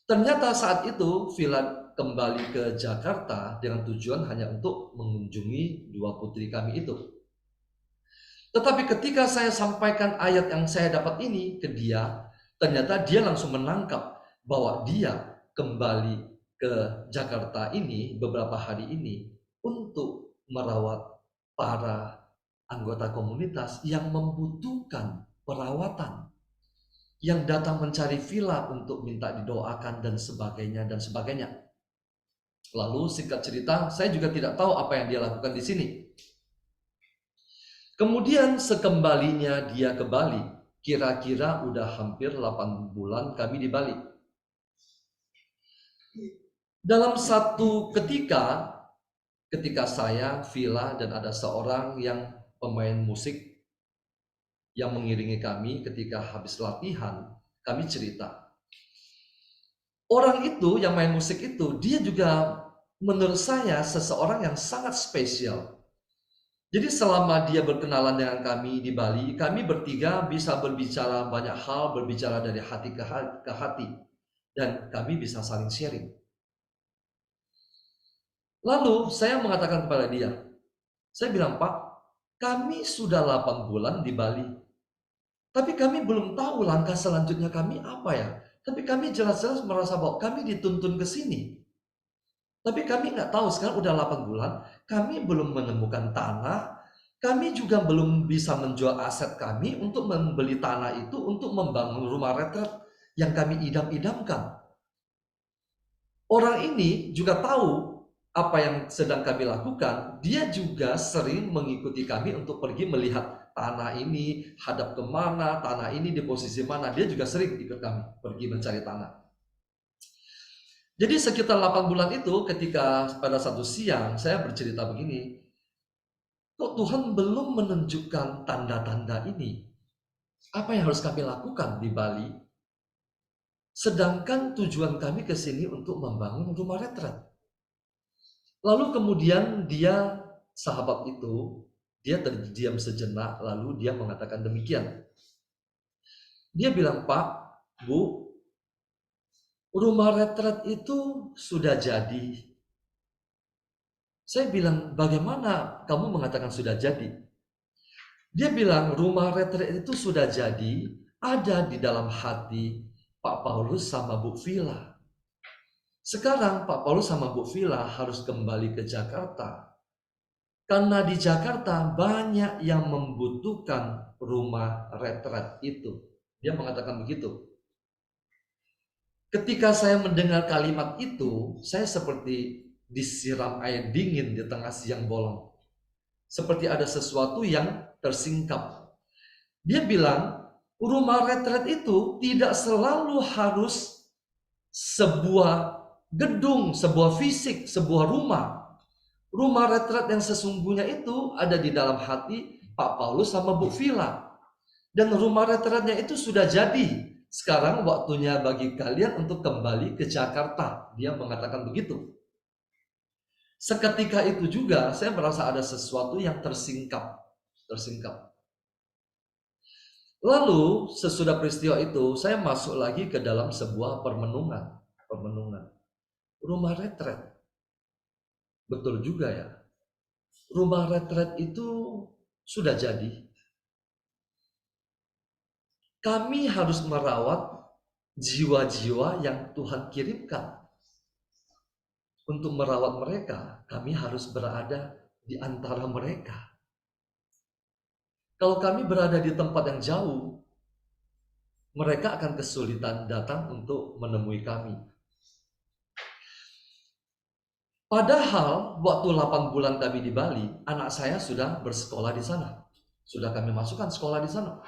Ternyata saat itu Villa kembali ke Jakarta dengan tujuan hanya untuk mengunjungi 2 putri kami itu. Tetapi ketika saya sampaikan ayat yang saya dapat ini ke dia, ternyata dia langsung menangkap. bawa dia kembali ke Jakarta ini beberapa hari ini untuk merawat para anggota komunitas yang membutuhkan perawatan, yang datang mencari villa untuk minta didoakan dan sebagainya dan sebagainya. Lalu singkat cerita, saya juga tidak tahu apa yang dia lakukan di sini. Kemudian sekembalinya dia ke Bali, kira-kira udah hampir 8 bulan kami di Bali. Dalam satu ketika saya, Villa, dan ada seorang yang pemain musik yang mengiringi kami ketika habis latihan, kami cerita. Orang itu yang main musik itu, dia juga menurut saya seseorang yang sangat spesial. Jadi selama dia berkenalan dengan kami di Bali, kami bertiga bisa berbicara banyak hal, berbicara dari hati ke hati, dan kami bisa saling sharing. Lalu saya mengatakan kepada dia, saya bilang, Pak, kami sudah 8 bulan di Bali, tapi kami belum tahu langkah selanjutnya kami apa ya. Tapi kami jelas-jelas merasa bahwa kami dituntun ke sini. Tapi kami nggak tahu, sekarang udah 8 bulan, kami belum menemukan tanah, kami juga belum bisa menjual aset kami untuk membeli tanah itu untuk membangun rumah retret yang kami idam-idamkan. Orang ini juga tahu apa yang sedang kami lakukan. Dia juga sering mengikuti kami untuk pergi melihat tanah ini hadap kemana, tanah ini di posisi mana. Dia juga sering ikut kami pergi mencari tanah. Jadi sekitar 8 bulan itu, ketika pada satu siang saya bercerita begini, kok Tuhan belum menunjukkan tanda-tanda ini? Apa yang harus kami lakukan di Bali? Sedangkan tujuan kami ke sini untuk membangun rumah retret. Lalu kemudian dia, sahabat itu, dia terdiam sejenak, lalu dia mengatakan demikian. Dia bilang, Pak, Bu, rumah retret itu sudah jadi. Saya bilang, bagaimana kamu mengatakan sudah jadi? Dia bilang, rumah retret itu sudah jadi, ada di dalam hati Pak Paulus sama Bu Villa. Sekarang Pak Paulus sama Bu Villa harus kembali ke Jakarta. Karena di Jakarta banyak yang membutuhkan rumah retret itu. Dia mengatakan begitu. Ketika saya mendengar kalimat itu, saya seperti disiram air dingin di tengah siang bolong. Seperti ada sesuatu yang tersingkap. Dia bilang, rumah retret itu tidak selalu harus sebuah gedung, sebuah fisik, sebuah rumah. Rumah retret yang sesungguhnya itu ada di dalam hati Pak Paulus sama Bu Villa. Dan rumah retretnya itu sudah jadi. Sekarang waktunya bagi kalian untuk kembali ke Jakarta. Dia mengatakan begitu. Seketika itu juga saya merasa ada sesuatu yang tersingkap. Lalu sesudah peristiwa itu saya masuk lagi ke dalam sebuah permenungan. Rumah retret. Betul juga ya. Rumah retret itu sudah jadi. Kami harus merawat jiwa-jiwa yang Tuhan kirimkan. Untuk merawat mereka, kami harus berada di antara mereka. Kalau kami berada di tempat yang jauh, mereka akan kesulitan datang untuk menemui kami. Padahal waktu 8 bulan kami di Bali, anak saya sudah bersekolah di sana. Sudah kami masukkan sekolah di sana.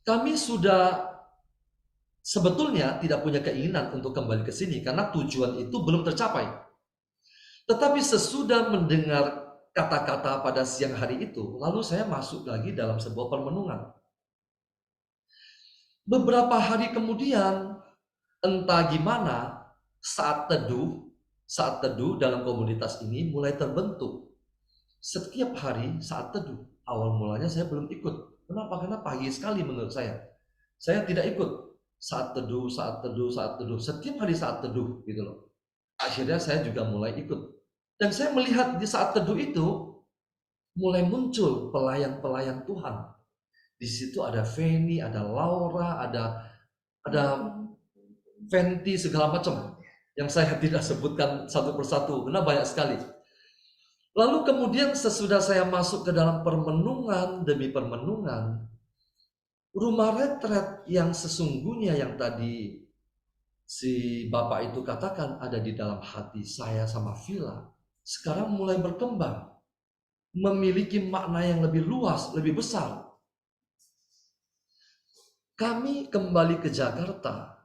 Kami sudah sebetulnya tidak punya keinginan untuk kembali ke sini karena tujuan itu belum tercapai. Tetapi sesudah mendengar kata-kata pada siang hari itu, lalu saya masuk lagi dalam sebuah permenungan. Beberapa hari kemudian, entah gimana, saat teduh dalam komunitas ini mulai terbentuk. Setiap hari saat teduh, awal mulanya saya belum ikut. Kenapa? Karena pagi sekali menurut saya. Saya tidak ikut saat teduh. Setiap hari saat teduh gitu loh. Akhirnya saya juga mulai ikut. Dan saya melihat di saat teduh itu mulai muncul pelayan-pelayan Tuhan. Di situ ada Feni, ada Laura, ada venti segala macam yang saya tidak sebutkan satu persatu karena banyak sekali. Lalu kemudian sesudah saya masuk ke dalam permenungan demi permenungan, rumah retret yang sesungguhnya yang tadi si Bapak itu katakan ada di dalam hati saya sama Villa, sekarang mulai berkembang, memiliki makna yang lebih luas, lebih besar. Kami kembali ke Jakarta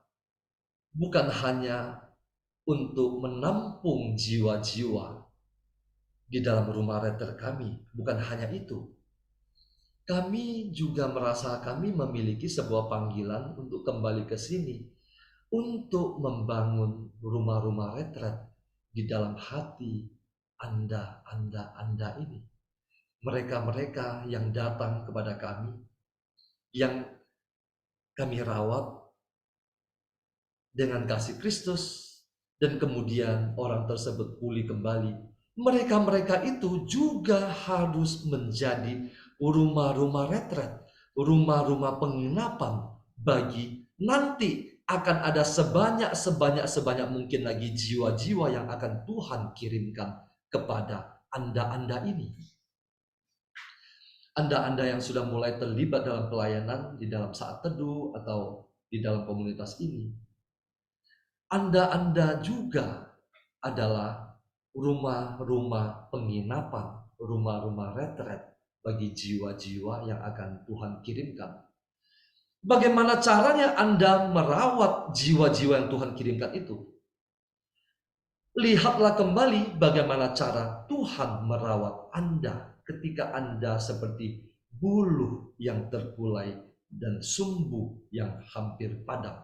bukan hanya untuk menampung jiwa-jiwa di dalam rumah retret kami, bukan hanya itu. Kami juga merasa kami memiliki sebuah panggilan untuk kembali ke sini, untuk membangun rumah-rumah retret di dalam hati Anda ini. Mereka-mereka yang datang kepada kami, yang kami rawat dengan kasih Kristus, dan kemudian orang tersebut pulih kembali. Mereka-mereka itu juga harus menjadi rumah-rumah retret, rumah-rumah penginapan bagi nanti akan ada sebanyak mungkin lagi jiwa-jiwa yang akan Tuhan kirimkan kepada Anda ini. Anda yang sudah mulai terlibat dalam pelayanan di dalam saat teduh atau di dalam komunitas ini. Anda juga adalah rumah-rumah penginapan, rumah-rumah retret bagi jiwa-jiwa yang akan Tuhan kirimkan. Bagaimana caranya Anda merawat jiwa-jiwa yang Tuhan kirimkan itu? Lihatlah kembali bagaimana cara Tuhan merawat Anda ketika Anda seperti buluh yang terkulai dan sumbu yang hampir padam.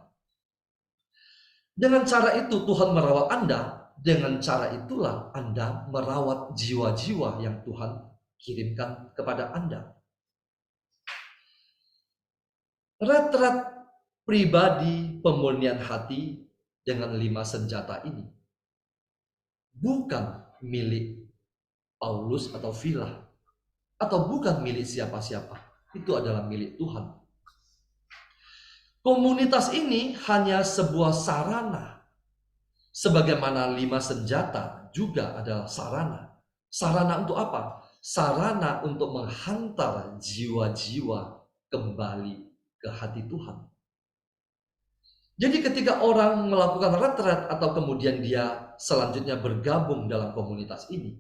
Dengan cara itu Tuhan merawat Anda. Dengan cara itulah Anda merawat jiwa-jiwa yang Tuhan kirimkan kepada Anda. Retret pribadi pemurnian hati dengan 5 senjata ini bukan milik Paulus atau Villa, atau bukan milik siapa-siapa. Itu adalah milik Tuhan. Komunitas ini hanya sebuah sarana. Sebagaimana 5 senjata juga adalah sarana. Sarana untuk apa? Sarana untuk menghantar jiwa-jiwa kembali ke hati Tuhan. Jadi ketika orang melakukan retret atau kemudian dia selanjutnya bergabung dalam komunitas ini,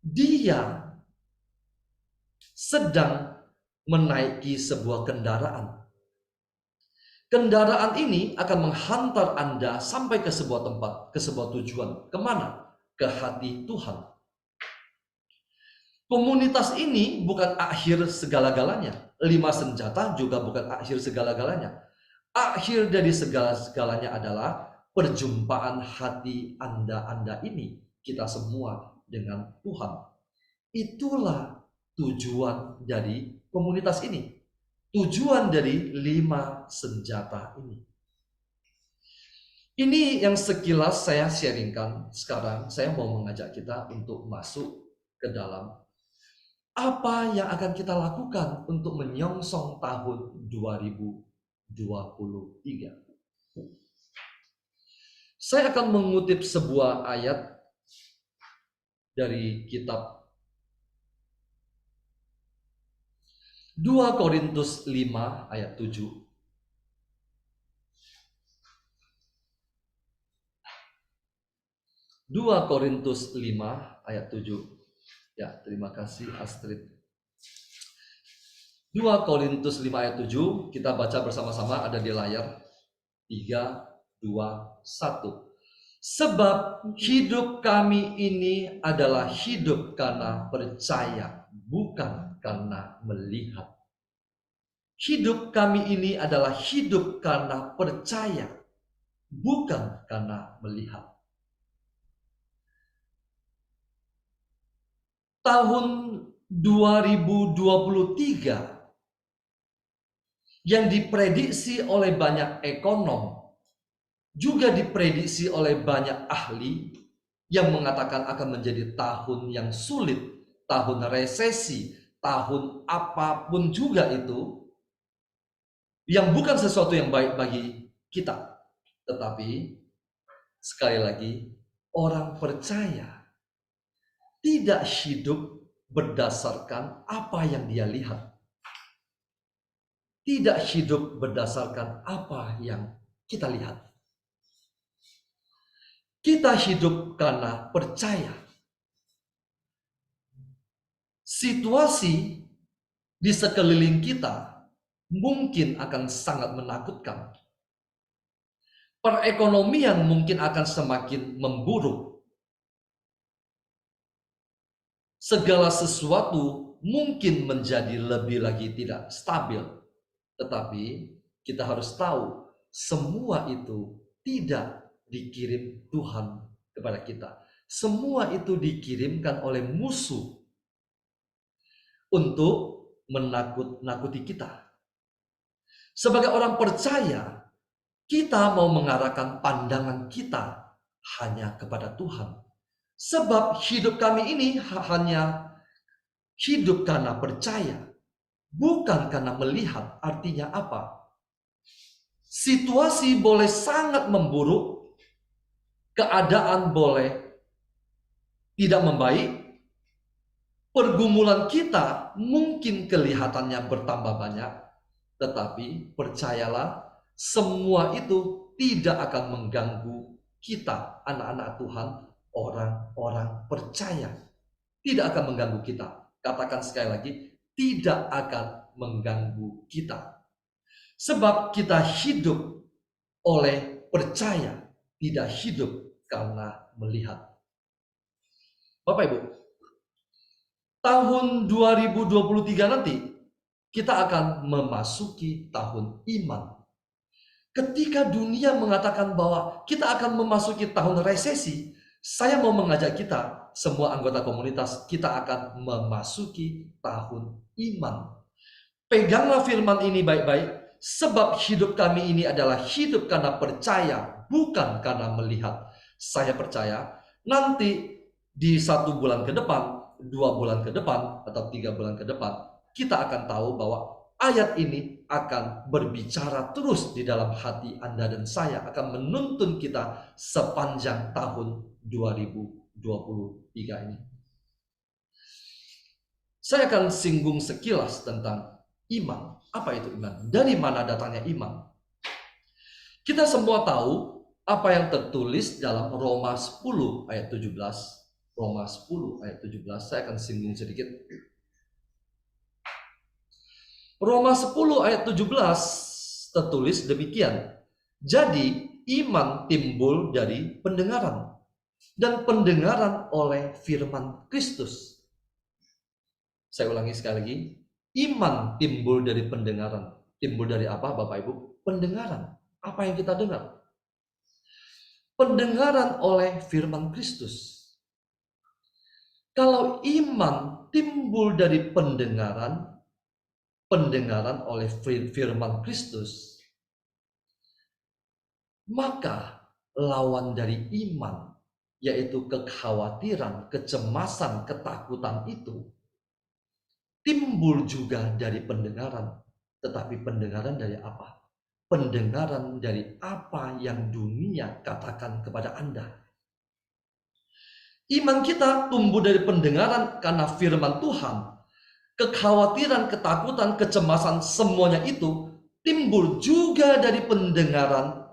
dia sedang menaiki sebuah kendaraan. Kendaraan ini akan menghantar Anda sampai ke sebuah tempat, ke sebuah tujuan. Kemana? Ke hati Tuhan. Komunitas ini bukan akhir segala-galanya. 5 senjata juga bukan akhir segala-galanya. Akhir dari segala-galanya adalah perjumpaan hati Anda ini, kita semua dengan Tuhan. Itulah tujuan dari komunitas ini. Tujuan dari 5 senjata ini. Ini yang sekilas saya sharingkan sekarang. Saya mau mengajak kita untuk masuk ke dalam apa yang akan kita lakukan untuk menyongsong tahun 2023. Saya akan mengutip sebuah ayat dari kitab 2 Korintus 5 ayat 7. 2 Korintus 5 ayat 7. Ya, terima kasih Astrid. 2 Korintus 5 ayat 7, kita baca bersama-sama, ada di layar. 3, 2, 1. Sebab hidup kami ini adalah hidup karena percaya, bukan karena melihat. Hidup kami ini adalah hidup karena percaya, bukan karena melihat. Tahun 2023 yang diprediksi oleh banyak ekonom, juga diprediksi oleh banyak ahli yang mengatakan akan menjadi tahun yang sulit, tahun resesi, tahun apapun juga itu, yang bukan sesuatu yang baik bagi kita. Tetapi sekali lagi, orang percaya tidak hidup berdasarkan apa yang dia lihat. Tidak hidup berdasarkan apa yang kita lihat. Kita hidup karena percaya. Situasi di sekeliling kita mungkin akan sangat menakutkan. Perekonomian mungkin akan semakin memburuk. Segala sesuatu mungkin menjadi lebih lagi tidak stabil. Tetapi kita harus tahu, semua itu tidak dikirim Tuhan kepada kita. Semua itu dikirimkan oleh musuh untuk menakut-nakuti kita. Sebagai orang percaya, kita mau mengarahkan pandangan kita hanya kepada Tuhan. Sebab hidup kami ini hanya hidup karena percaya, bukan karena melihat. Artinya apa? Situasi boleh sangat memburuk, keadaan boleh tidak membaik, pergumulan kita mungkin kelihatannya bertambah banyak, tetapi percayalah, semua itu tidak akan mengganggu kita, anak-anak Tuhan, orang-orang percaya. Tidak akan mengganggu kita. Katakan sekali lagi, tidak akan mengganggu kita. Sebab kita hidup oleh percaya, tidak hidup karena melihat. Bapak Ibu, tahun 2023 nanti kita akan memasuki tahun iman. Ketika dunia mengatakan bahwa kita akan memasuki tahun resesi, saya mau mengajak kita, semua anggota komunitas, kita akan memasuki tahun iman. Peganglah firman ini baik-baik, sebab hidup kami ini adalah hidup karena percaya, bukan karena melihat. Saya percaya nanti di 1 bulan ke depan, 2 bulan ke depan, atau 3 bulan ke depan, kita akan tahu bahwa ayat ini akan berbicara terus di dalam hati Anda dan saya, akan menuntun kita sepanjang tahun 2023 ini. Saya akan singgung sekilas tentang iman. Apa itu iman? Dari mana datangnya iman? Kita semua tahu apa yang tertulis dalam Roma 10 ayat 17. Roma 10 ayat 17, saya akan singgung sedikit. Roma 10 ayat 17 tertulis demikian. Jadi iman timbul dari pendengaran, dan pendengaran oleh firman Kristus. Saya ulangi sekali lagi. Iman timbul dari pendengaran. Timbul dari apa Bapak Ibu? Pendengaran. Apa yang kita dengar? Pendengaran oleh firman Kristus. Kalau iman timbul dari pendengaran oleh firman Kristus, maka lawan dari iman, yaitu kekhawatiran, kecemasan, ketakutan itu timbul juga dari pendengaran. Tetapi pendengaran dari apa? Pendengaran dari apa yang dunia katakan kepada Anda. Iman kita tumbuh dari pendengaran karena firman Tuhan. Kekhawatiran, ketakutan, kecemasan, semuanya itu timbul juga dari pendengaran,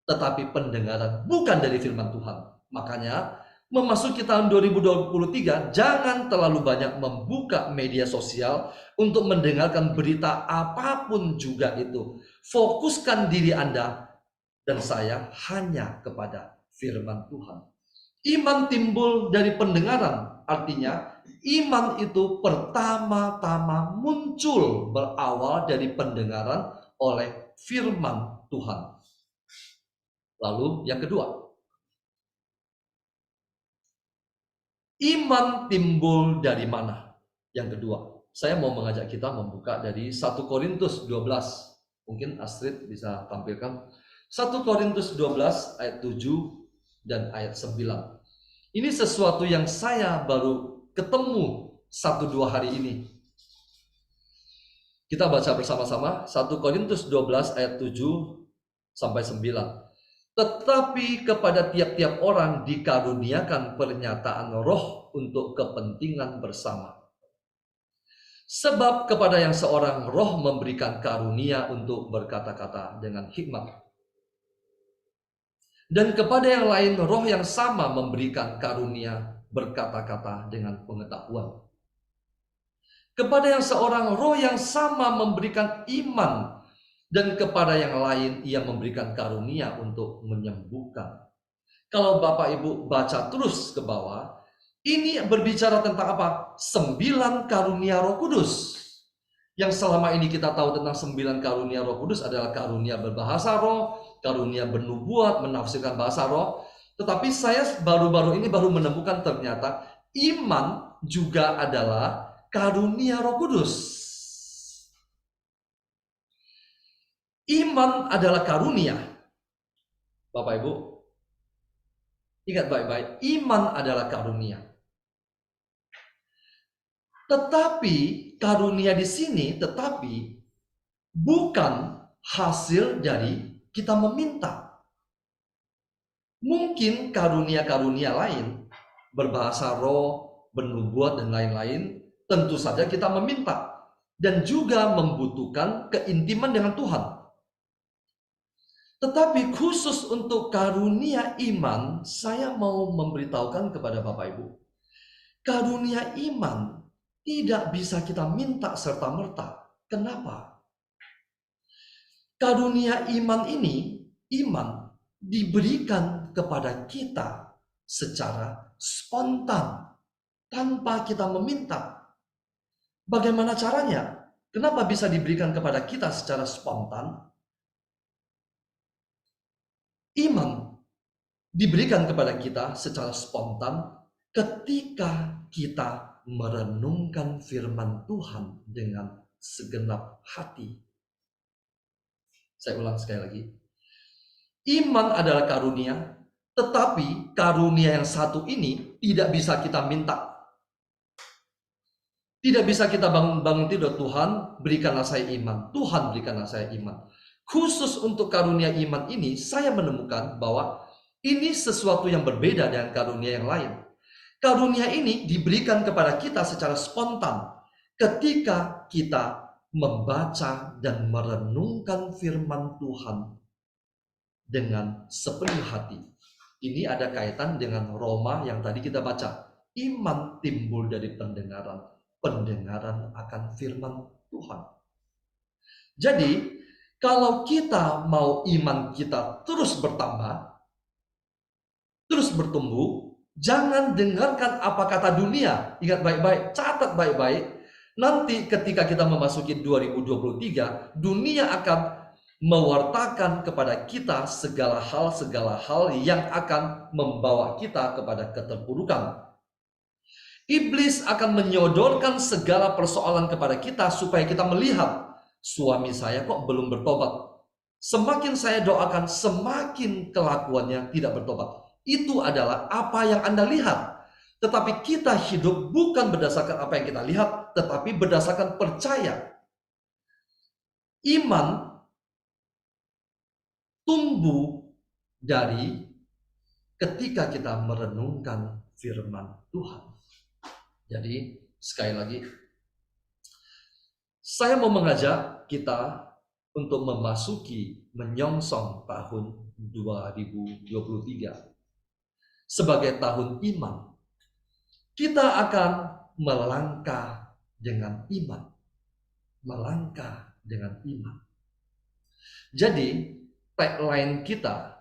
tetapi pendengaran bukan dari firman Tuhan. Makanya memasuki tahun 2023, jangan terlalu banyak membuka media sosial untuk mendengarkan berita apapun juga itu. Fokuskan diri Anda dan saya hanya kepada firman Tuhan. Iman timbul dari pendengaran, artinya iman itu pertama-tama muncul berawal dari pendengaran oleh firman Tuhan. Lalu yang kedua, iman timbul dari mana? Yang kedua, saya mau mengajak kita membuka dari 1 Korintus 12. Mungkin Astrid bisa tampilkan 1 Korintus 12 ayat 7 dan ayat 9. Ini sesuatu yang saya baru ketemu 1-2 hari ini. Kita baca bersama-sama 1 Korintus 12 ayat 7 sampai 9. Tetapi kepada tiap-tiap orang dikaruniakan pernyataan roh untuk kepentingan bersama. Sebab kepada yang seorang roh memberikan karunia untuk berkata-kata dengan hikmat. Dan kepada yang lain roh yang sama memberikan karunia berkata-kata dengan pengetahuan. Kepada yang seorang roh yang sama memberikan iman. Dan kepada yang lain ia memberikan karunia untuk menyembuhkan. Kalau Bapak Ibu baca terus ke bawah, ini berbicara tentang apa? 9 karunia Roh Kudus. Yang selama ini kita tahu tentang 9 karunia Roh Kudus adalah karunia berbahasa roh, karunia bernubuat, menafsirkan bahasa roh. Tetapi saya baru-baru ini baru menemukan ternyata iman juga adalah karunia Roh Kudus. Iman adalah karunia. Bapak Ibu, ingat baik-baik, iman adalah karunia. Tetapi karunia di sini bukan hasil dari kita meminta. Mungkin karunia-karunia lain, berbahasa roh, bernubuat dan lain-lain, tentu saja kita meminta dan juga membutuhkan keintiman dengan Tuhan. Tetapi khusus untuk karunia iman, saya mau memberitahukan kepada Bapak Ibu, karunia iman tidak bisa kita minta serta-merta. Kenapa? Karunia iman ini, iman diberikan kepada kita secara spontan, tanpa kita meminta. Bagaimana caranya? Kenapa bisa diberikan kepada kita secara spontan? Iman diberikan kepada kita secara spontan ketika kita merenungkan firman Tuhan dengan segenap hati. Saya ulang sekali lagi. Iman adalah karunia, tetapi karunia yang satu ini tidak bisa kita minta. Tidak bisa kita bangun tidur, Tuhan berikanlah saya iman, Tuhan berikanlah saya iman. Khusus untuk karunia iman ini, saya menemukan bahwa ini sesuatu yang berbeda dengan karunia yang lain. Karunia ini diberikan kepada kita secara spontan ketika kita membaca dan merenungkan firman Tuhan dengan sepenuh hati. Ini ada kaitan dengan Roma yang tadi kita baca. Iman timbul dari pendengaran, pendengaran akan firman Tuhan. Jadi, kalau kita mau iman kita terus bertambah, terus bertumbuh, jangan dengarkan apa kata dunia. Ingat baik-baik, catat baik-baik. Nanti ketika kita memasuki 2023, dunia akan mewartakan kepada kita segala hal yang akan membawa kita kepada keterpurukan. Iblis akan menyodorkan segala persoalan kepada kita supaya kita melihat, suami saya kok belum bertobat. Semakin saya doakan, semakin kelakuannya tidak bertobat. Itu adalah apa yang Anda lihat. Tetapi kita hidup bukan berdasarkan apa yang kita lihat, tetapi berdasarkan percaya. Iman tumbuh dari ketika kita merenungkan firman Tuhan. Jadi, sekali lagi, saya mau mengajak kita untuk memasuki menyongsong tahun 2023 sebagai tahun iman. Kita akan melangkah dengan iman. Melangkah dengan iman. Jadi, tagline kita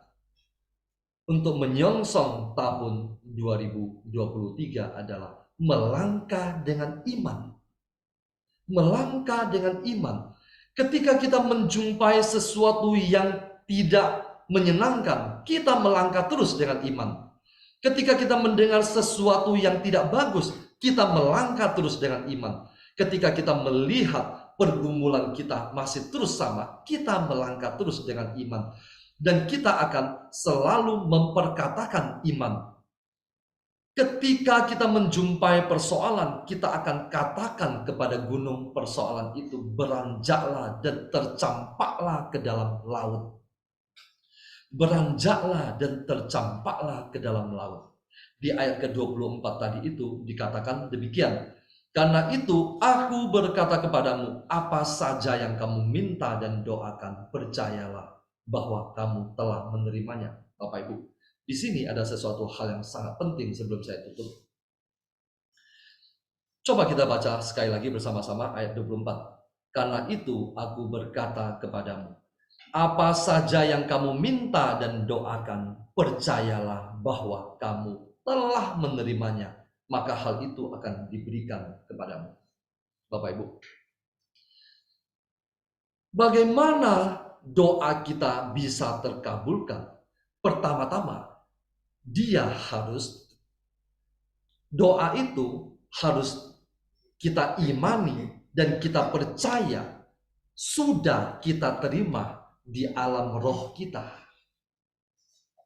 untuk menyongsong tahun 2023 adalah melangkah dengan iman. Melangkah dengan iman. Ketika kita menjumpai sesuatu yang tidak menyenangkan, kita melangkah terus dengan iman. Ketika kita mendengar sesuatu yang tidak bagus, kita melangkah terus dengan iman. Ketika kita melihat pergumulan kita masih terus sama, kita melangkah terus dengan iman. Dan kita akan selalu memperkatakan iman. Ketika kita menjumpai persoalan, kita akan katakan kepada gunung persoalan itu, beranjaklah dan tercampaklah ke dalam laut. beranjaklah dan tercampaklah ke dalam laut. Di ayat ke-24 tadi itu dikatakan demikian. Karena itu aku berkata kepadamu, apa saja yang kamu minta dan doakan, percayalah bahwa kamu telah menerimanya. Bapak Ibu, di sini ada sesuatu hal yang sangat penting sebelum saya tutup. Coba kita baca sekali lagi bersama-sama ayat 24. Karena itu aku berkata kepadamu, apa saja yang kamu minta dan doakan, percayalah bahwa kamu telah menerimanya, maka hal itu akan diberikan kepadamu. Bapak Ibu, bagaimana doa kita bisa terkabulkan? Pertama-tama, doa itu harus kita imani dan kita percaya sudah kita terima di alam roh kita.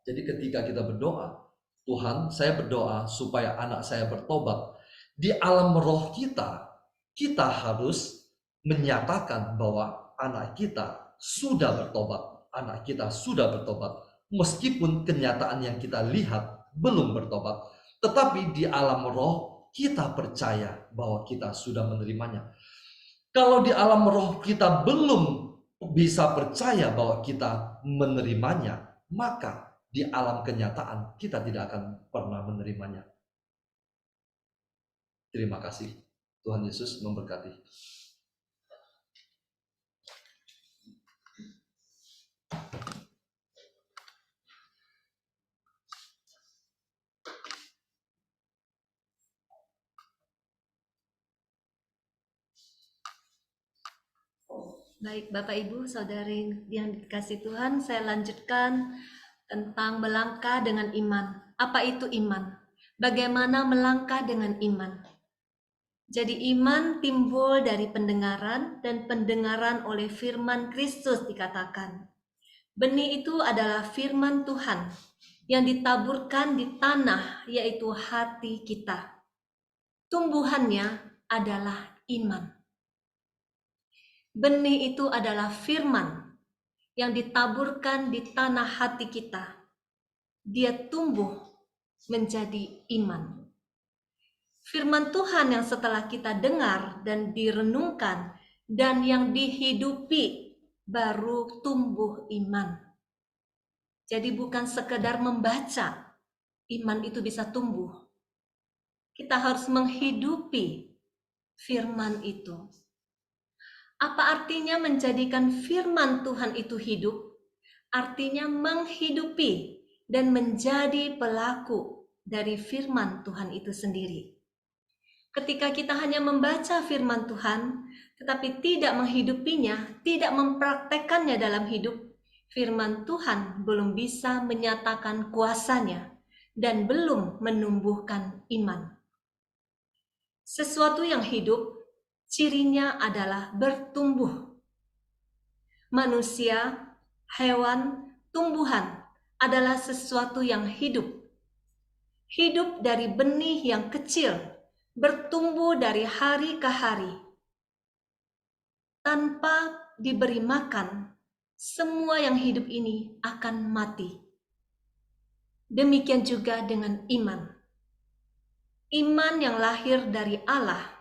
Jadi ketika kita berdoa, Tuhan, saya berdoa supaya anak saya bertobat. Di alam roh kita harus menyatakan bahwa anak kita sudah bertobat. Anak kita sudah bertobat. Meskipun kenyataan yang kita lihat belum bertobat. Tetapi di alam roh kita percaya bahwa kita sudah menerimanya. Kalau di alam roh kita belum bisa percaya bahwa kita menerimanya, maka di alam kenyataan kita tidak akan pernah menerimanya. Terima kasih. Tuhan Yesus memberkati. Baik Bapak Ibu Saudari yang dikasih Tuhan, saya lanjutkan tentang melangkah dengan iman. Apa itu iman? Bagaimana melangkah dengan iman? Jadi iman timbul dari pendengaran dan pendengaran oleh firman Kristus dikatakan. Benih itu adalah firman Tuhan yang ditaburkan di tanah, yaitu hati kita. Tumbuhannya adalah iman. Benih itu adalah firman yang ditaburkan di tanah hati kita. Dia tumbuh menjadi iman. Firman Tuhan yang setelah kita dengar dan direnungkan dan yang dihidupi baru tumbuh iman. Jadi bukan sekedar membaca, iman itu bisa tumbuh. Kita harus menghidupi firman itu. Apa artinya menjadikan firman Tuhan itu hidup? Artinya menghidupi dan menjadi pelaku dari firman Tuhan itu sendiri. Ketika kita hanya membaca firman Tuhan, tetapi tidak menghidupinya, tidak mempraktekannya dalam hidup, firman Tuhan belum bisa menyatakan kuasanya dan belum menumbuhkan iman. Sesuatu yang hidup, cirinya adalah bertumbuh. Manusia, hewan, tumbuhan adalah sesuatu yang hidup. Hidup dari benih yang kecil, bertumbuh dari hari ke hari. Tanpa diberi makan, semua yang hidup ini akan mati. Demikian juga dengan iman. Iman yang lahir dari Allah,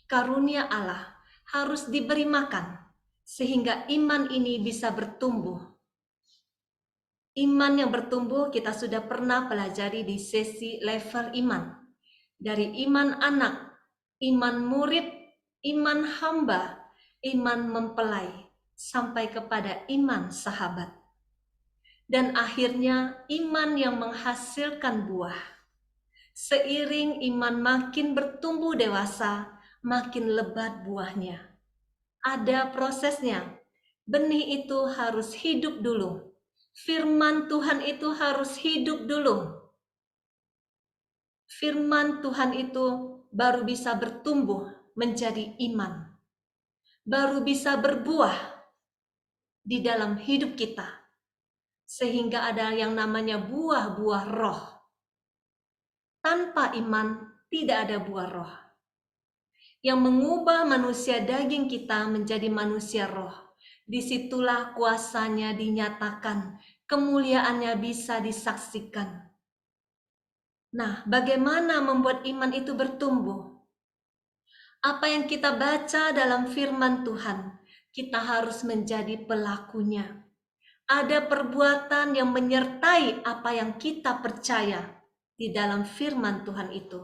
karunia Allah, harus diberi makan, sehingga iman ini bisa bertumbuh. Iman yang bertumbuh kita sudah pernah pelajari di sesi level iman. Dari iman anak, iman murid, iman hamba, iman mempelai, sampai kepada iman sahabat. Dan akhirnya iman yang menghasilkan buah. Seiring iman makin bertumbuh dewasa, makin lebat buahnya. Ada prosesnya. Benih itu harus hidup dulu. Firman Tuhan itu harus hidup dulu. Firman Tuhan itu baru bisa bertumbuh menjadi iman. Baru bisa berbuah di dalam hidup kita. Sehingga ada yang namanya buah-buah roh. Tanpa iman tidak ada buah roh. Yang mengubah manusia daging kita menjadi manusia roh. Disitulah kuasanya dinyatakan kemuliaannya bisa disaksikan. Nah, bagaimana membuat iman itu bertumbuh? Apa yang kita baca dalam firman Tuhan, kita harus menjadi pelakunya. Ada perbuatan yang menyertai apa yang kita percaya di dalam firman Tuhan itu.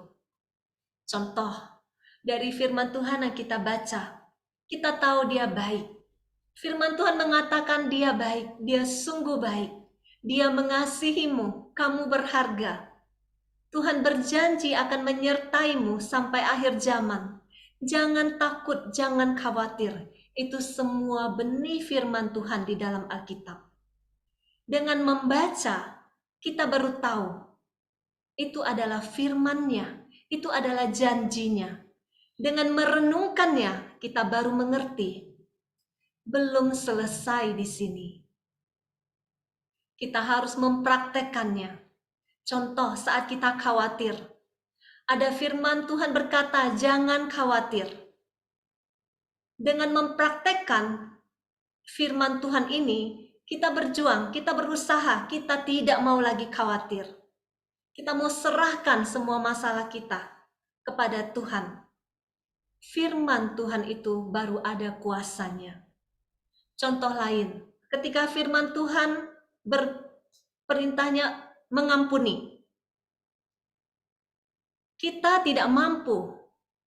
Contoh, dari firman Tuhan yang kita baca, kita tahu dia baik. Firman Tuhan mengatakan dia baik, dia sungguh baik. Dia mengasihimu, kamu berharga. Tuhan berjanji akan menyertaimu sampai akhir zaman. Jangan takut, jangan khawatir. Itu semua benih firman Tuhan di dalam Alkitab. Dengan membaca, kita baru tahu itu adalah firman-Nya, itu adalah janjinya. Dengan merenungkannya, kita baru mengerti. Belum selesai di sini. Kita harus mempraktekannya. Contoh saat kita khawatir. Ada firman Tuhan berkata, jangan khawatir. Dengan mempraktekkan firman Tuhan ini, kita berjuang, kita berusaha, kita tidak mau lagi khawatir. Kita mau serahkan semua masalah kita kepada Tuhan. Firman Tuhan itu baru ada kuasanya. Contoh lain, ketika firman Tuhan perintahnya mengampuni. Kita tidak mampu,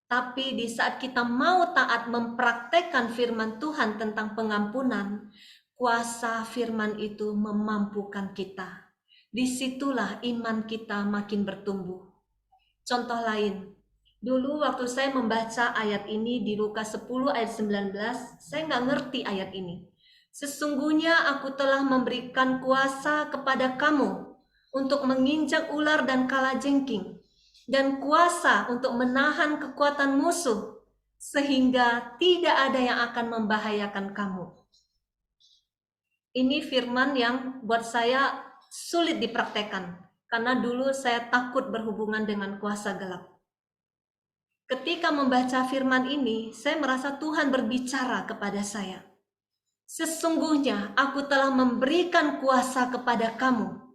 tapi di saat kita mau taat mempraktekkan firman Tuhan tentang pengampunan, kuasa firman itu memampukan kita. Disitulah iman kita makin bertumbuh. Contoh lain, dulu waktu saya membaca ayat ini di Lukas 10 ayat 19, saya nggak ngerti ayat ini. Sesungguhnya aku telah memberikan kuasa kepada kamu untuk menginjak ular dan kalajengking, dan kuasa untuk menahan kekuatan musuh, sehingga tidak ada yang akan membahayakan kamu. Ini firman yang buat saya sulit dipraktekkan, karena dulu saya takut berhubungan dengan kuasa gelap. Ketika membaca firman ini, saya merasa Tuhan berbicara kepada saya. Sesungguhnya aku telah memberikan kuasa kepada kamu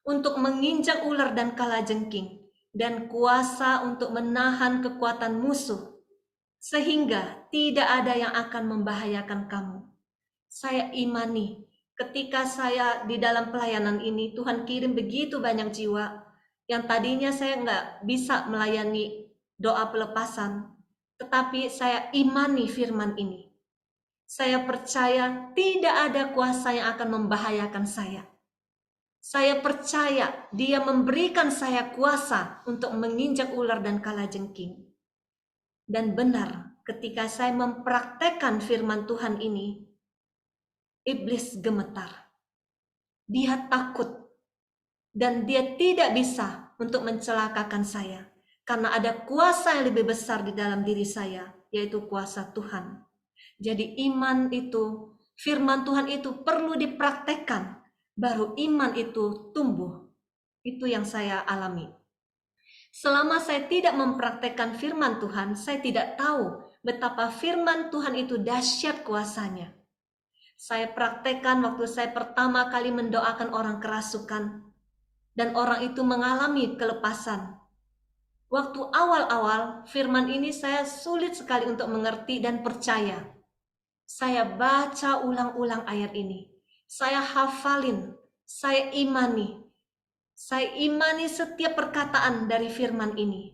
untuk menginjak ular dan kalajengking, dan kuasa untuk menahan kekuatan musuh, sehingga tidak ada yang akan membahayakan kamu. Saya imani, ketika saya di dalam pelayanan ini, Tuhan kirim begitu banyak jiwa, yang tadinya saya nggak bisa melayani doa pelepasan, tetapi saya imani firman ini. Saya percaya tidak ada kuasa yang akan membahayakan saya. Saya percaya dia memberikan saya kuasa untuk menginjak ular dan kalajengking. Dan benar, ketika saya mempraktekkan firman Tuhan ini, iblis gemetar. Dia takut. Dan dia tidak bisa untuk mencelakakan saya. Karena ada kuasa yang lebih besar di dalam diri saya, yaitu kuasa Tuhan. Jadi iman itu, firman Tuhan itu perlu dipraktekkan, baru iman itu tumbuh. Itu yang saya alami. Selama saya tidak mempraktekkan firman Tuhan, saya tidak tahu betapa firman Tuhan itu dahsyat kuasanya. Saya praktekkan waktu saya pertama kali mendoakan orang kerasukan, dan orang itu mengalami kelepasan. Waktu awal-awal, firman ini saya sulit sekali untuk mengerti dan percaya. Saya baca ulang-ulang ayat ini. Saya hafalin, saya imani. Saya imani setiap perkataan dari firman ini.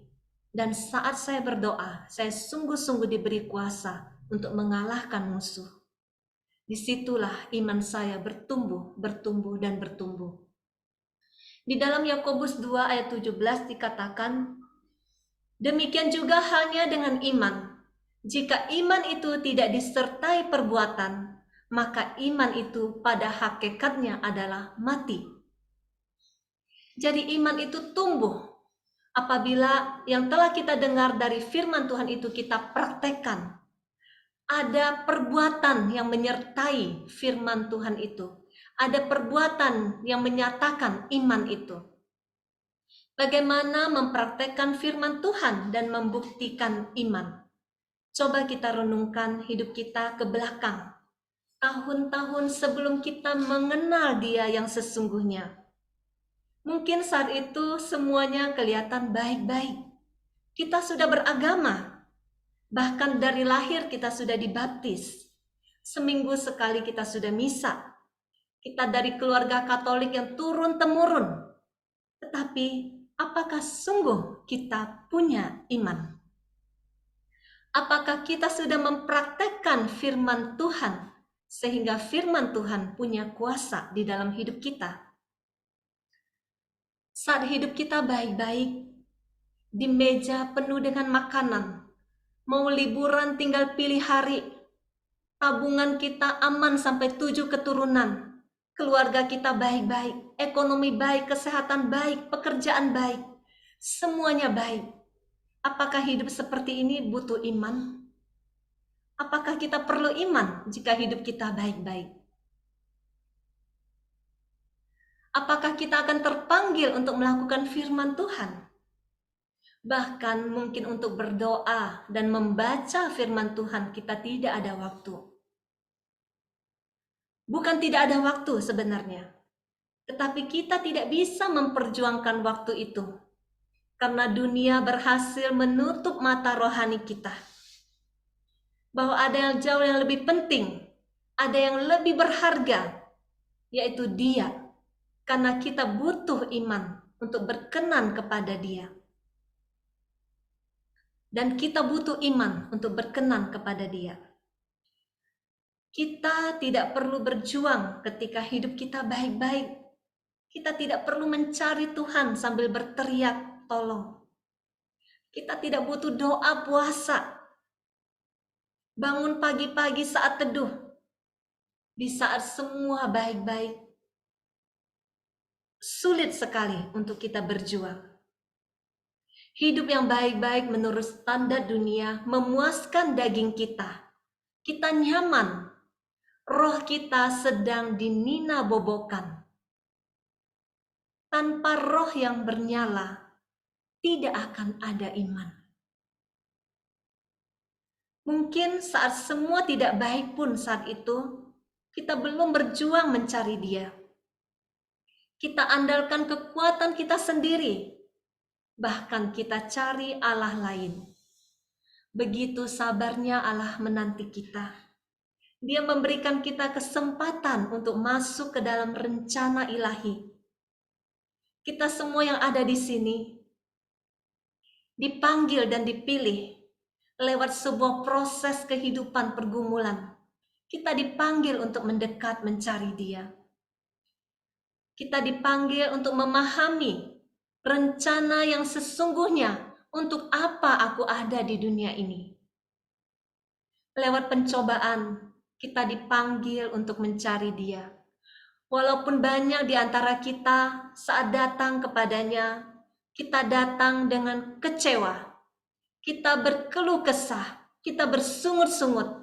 Dan saat saya berdoa, saya sungguh-sungguh diberi kuasa untuk mengalahkan musuh. Disitulah iman saya bertumbuh, bertumbuh, dan bertumbuh. Di dalam Yakobus 2 ayat 17 dikatakan, demikian juga halnya dengan iman. Jika iman itu tidak disertai perbuatan, maka iman itu pada hakikatnya adalah mati. Jadi iman itu tumbuh apabila yang telah kita dengar dari firman Tuhan itu kita praktekkan. Ada perbuatan yang menyertai firman Tuhan itu. Ada perbuatan yang menyatakan iman itu. Bagaimana mempraktekkan firman Tuhan dan membuktikan iman? Coba kita renungkan hidup kita ke belakang. tahun-tahun sebelum kita mengenal Dia yang sesungguhnya. Mungkin saat itu semuanya kelihatan baik-baik. Kita sudah beragama, bahkan dari lahir kita sudah dibaptis. Seminggu sekali kita sudah misa. Kita dari keluarga Katolik yang turun-temurun. Tetapi apakah sungguh kita punya iman? Apakah kita sudah mempraktekkan firman Tuhan sehingga firman Tuhan punya kuasa di dalam hidup kita? Saat hidup kita baik-baik, di meja penuh dengan makanan, mau liburan tinggal pilih hari, tabungan kita aman sampai 7 keturunan, keluarga kita baik-baik, ekonomi baik, kesehatan baik, pekerjaan baik, semuanya baik. Apakah hidup seperti ini butuh iman? Apakah kita perlu iman jika hidup kita baik-baik? Apakah kita akan terpanggil untuk melakukan firman Tuhan? Bahkan mungkin untuk berdoa dan membaca firman Tuhan kita tidak ada waktu. Bukan tidak ada waktu sebenarnya, tetapi kita tidak bisa memperjuangkan waktu itu. Karena dunia berhasil menutup mata rohani kita. Bahwa ada yang jauh yang lebih penting, ada yang lebih berharga, yaitu Dia. Karena kita butuh iman untuk berkenan kepada Dia. Dan kita butuh iman untuk berkenan kepada Dia. Kita tidak perlu berjuang ketika hidup kita baik-baik. Kita tidak perlu mencari Tuhan sambil berteriak, tolong. Kita tidak butuh doa puasa. Bangun pagi-pagi saat teduh. Di saat semua baik-baik. Sulit sekali untuk kita berjuang. Hidup yang baik-baik menurut standar dunia memuaskan daging kita. Kita nyaman. Roh kita sedang dinina-bobokan. Tanpa roh yang bernyala, tidak akan ada iman. Mungkin saat semua tidak baik pun saat itu, kita belum berjuang mencari Dia. Kita andalkan kekuatan kita sendiri, bahkan kita cari Allah lain. Begitu sabarnya Allah menanti kita. Dia memberikan kita kesempatan untuk masuk ke dalam rencana ilahi. Kita semua yang ada di sini dipanggil dan dipilih lewat sebuah proses kehidupan pergumulan. Kita dipanggil untuk mendekat mencari Dia. Kita dipanggil untuk memahami rencana yang sesungguhnya untuk apa aku ada di dunia ini. Lewat pencobaan, kita dipanggil untuk mencari Dia. Walaupun banyak di antara kita saat datang kepadanya, kita datang dengan kecewa. Kita berkeluh kesah, kita bersungut-sungut.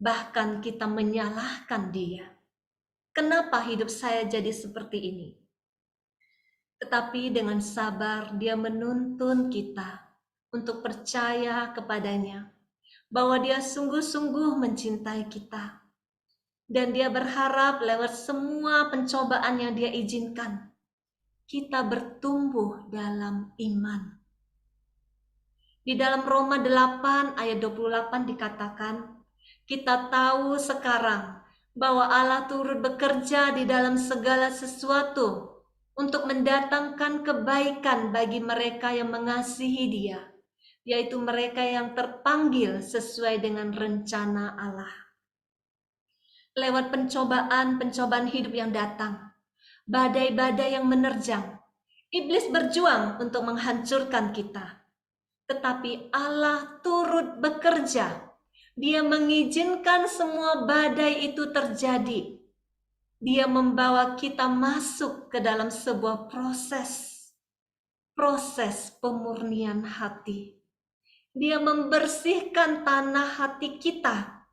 Bahkan kita menyalahkan Dia. Kenapa hidup saya jadi seperti ini? Tetapi dengan sabar Dia menuntun kita untuk percaya kepadanya. Bahwa Dia sungguh-sungguh mencintai kita. Dan Dia berharap lewat semua pencobaan yang Dia izinkan, kita bertumbuh dalam iman. Di dalam Roma 8 ayat 28 dikatakan, kita tahu sekarang bahwa Allah turut bekerja di dalam segala sesuatu untuk mendatangkan kebaikan bagi mereka yang mengasihi Dia, yaitu mereka yang terpanggil sesuai dengan rencana Allah. Lewat pencobaan hidup yang datang, badai-badai yang menerjang, iblis berjuang untuk menghancurkan kita. Tetapi Allah turut bekerja. Dia mengizinkan semua badai itu terjadi. Dia membawa kita masuk ke dalam sebuah proses pemurnian hati. Dia membersihkan tanah hati kita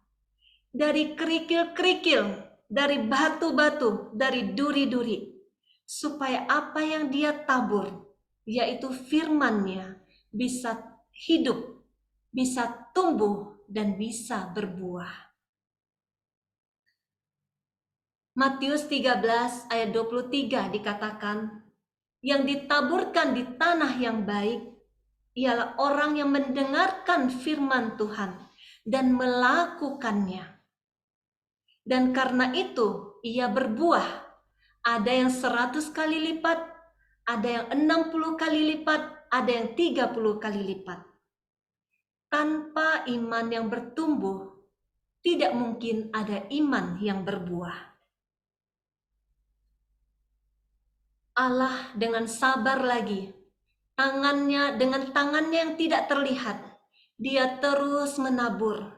dari kerikil-kerikil, dari batu-batu, dari duri-duri, supaya apa yang Dia tabur, yaitu firman-Nya, bisa hidup, bisa tumbuh, dan bisa berbuah. Matius 13 ayat 23 dikatakan, yang ditaburkan di tanah yang baik ialah orang yang mendengarkan firman Tuhan dan melakukannya. Dan karena itu ia berbuah. Ada yang 100 kali lipat, ada yang 60 kali lipat, ada yang 30 kali lipat. Tanpa iman yang bertumbuh, tidak mungkin ada iman yang berbuah. Allah dengan sabar lagi, dengan tangannya yang tidak terlihat, dia terus menabur.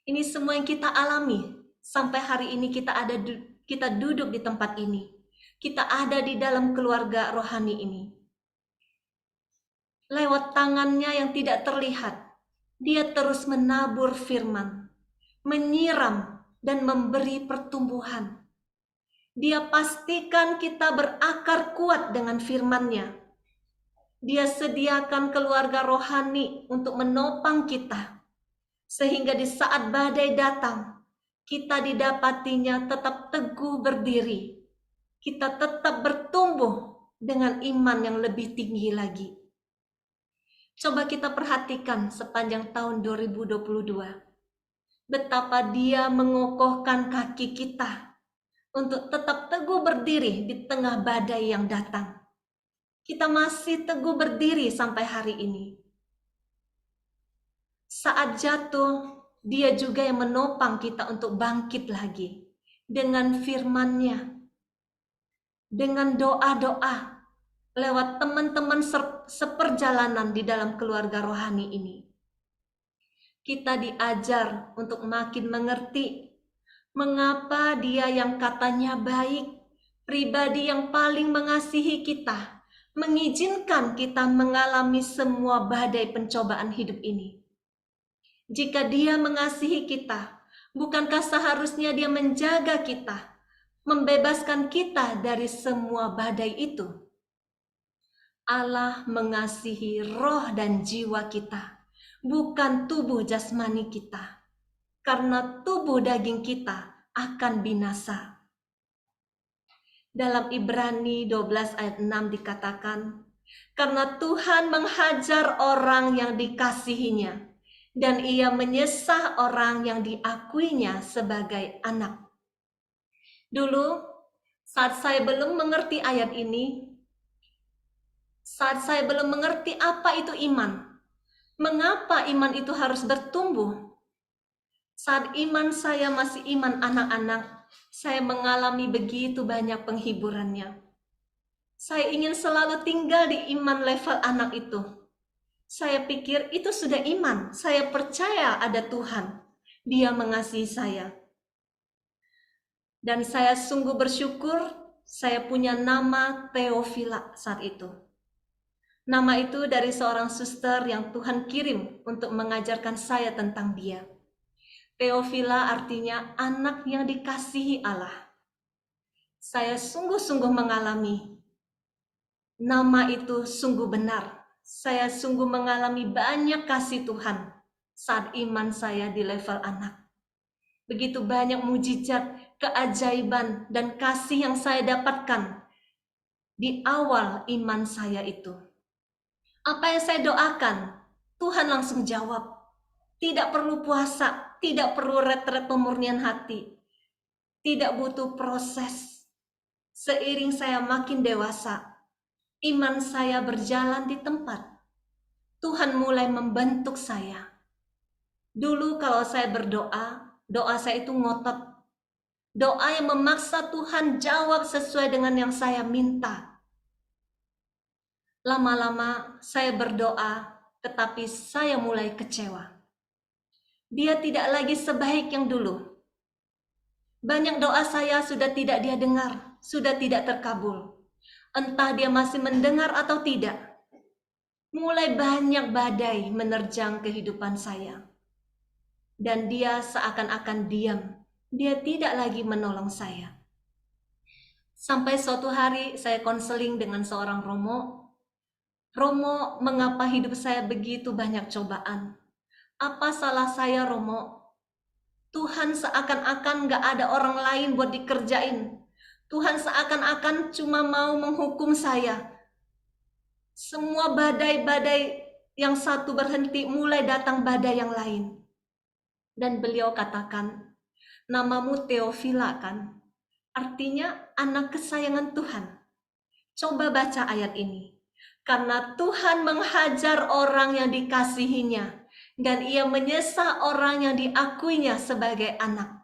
Ini semua yang kita alami sampai hari ini kita duduk di tempat ini. Kita ada di dalam keluarga rohani ini. Lewat tangannya yang tidak terlihat, dia terus menabur firman, menyiram dan memberi pertumbuhan. Dia pastikan kita berakar kuat dengan firman-Nya. Dia sediakan keluarga rohani untuk menopang kita. Sehingga di saat badai datang, kita didapatinya tetap teguh berdiri. Kita tetap bertumbuh dengan iman yang lebih tinggi lagi. Coba kita perhatikan sepanjang tahun 2022. Betapa dia mengokohkan kaki kita untuk tetap teguh berdiri di tengah badai yang datang. Kita masih teguh berdiri sampai hari ini. Saat jatuh, dia juga yang menopang kita untuk bangkit lagi. Dengan firman-Nya. Dengan doa-doa. Lewat teman-teman seperjalanan di dalam keluarga rohani ini. Kita diajar untuk makin mengerti. Mengapa dia yang katanya baik, pribadi yang paling mengasihi kita, mengizinkan kita mengalami semua badai pencobaan hidup ini. Jika dia mengasihi kita, bukankah seharusnya dia menjaga kita, membebaskan kita dari semua badai itu? Allah mengasihi roh dan jiwa kita, bukan tubuh jasmani kita. Karena tubuh daging kita akan binasa. Dalam Ibrani 12 ayat 6 dikatakan, karena Tuhan menghajar orang yang dikasihinya, dan ia menyesah orang yang diakuinya sebagai anak. Dulu, saat saya belum mengerti ayat ini, saat saya belum mengerti apa itu iman, mengapa iman itu harus bertumbuh, saat iman saya masih iman anak-anak, saya mengalami begitu banyak penghiburannya. Saya ingin selalu tinggal di iman level anak itu. Saya pikir itu sudah iman. Saya percaya ada Tuhan. Dia mengasihi saya. Dan saya sungguh bersyukur saya punya nama Theophila saat itu. Nama itu dari seorang suster yang Tuhan kirim untuk mengajarkan saya tentang dia. Theophila artinya anak yang dikasihi Allah. Saya sungguh-sungguh mengalami nama itu sungguh benar. Saya sungguh mengalami banyak kasih Tuhan saat iman saya di level anak. Begitu banyak mujizat, keajaiban, dan kasih yang saya dapatkan di awal iman saya itu. Apa yang saya doakan, Tuhan langsung jawab. Tidak perlu puasa, tidak perlu retret pemurnian hati. Tidak butuh proses. Seiring saya makin dewasa, iman saya berjalan di tempat. Tuhan mulai membentuk saya. Dulu kalau saya berdoa, doa saya itu ngotot. Doa yang memaksa Tuhan jawab sesuai dengan yang saya minta. Lama-lama saya berdoa, tetapi saya mulai kecewa. Dia tidak lagi sebaik yang dulu. Banyak doa saya sudah tidak dia dengar, sudah tidak terkabul. Entah dia masih mendengar atau tidak. Mulai banyak badai menerjang kehidupan saya. Dan dia seakan-akan diam. Dia tidak lagi menolong saya. Sampai suatu hari saya konseling dengan seorang Romo. Romo, mengapa hidup saya begitu banyak cobaan? Apa salah saya, Romo? Tuhan seakan-akan gak ada orang lain buat dikerjain. Tuhan seakan-akan cuma mau menghukum saya. Semua badai-badai yang satu berhenti, mulai datang badai yang lain. Dan beliau katakan, namamu Theophila kan? Artinya anak kesayangan Tuhan. Coba baca ayat ini. Karena Tuhan menghajar orang yang dikasihinya, dan ia menyesal orang yang diakuinya sebagai anak.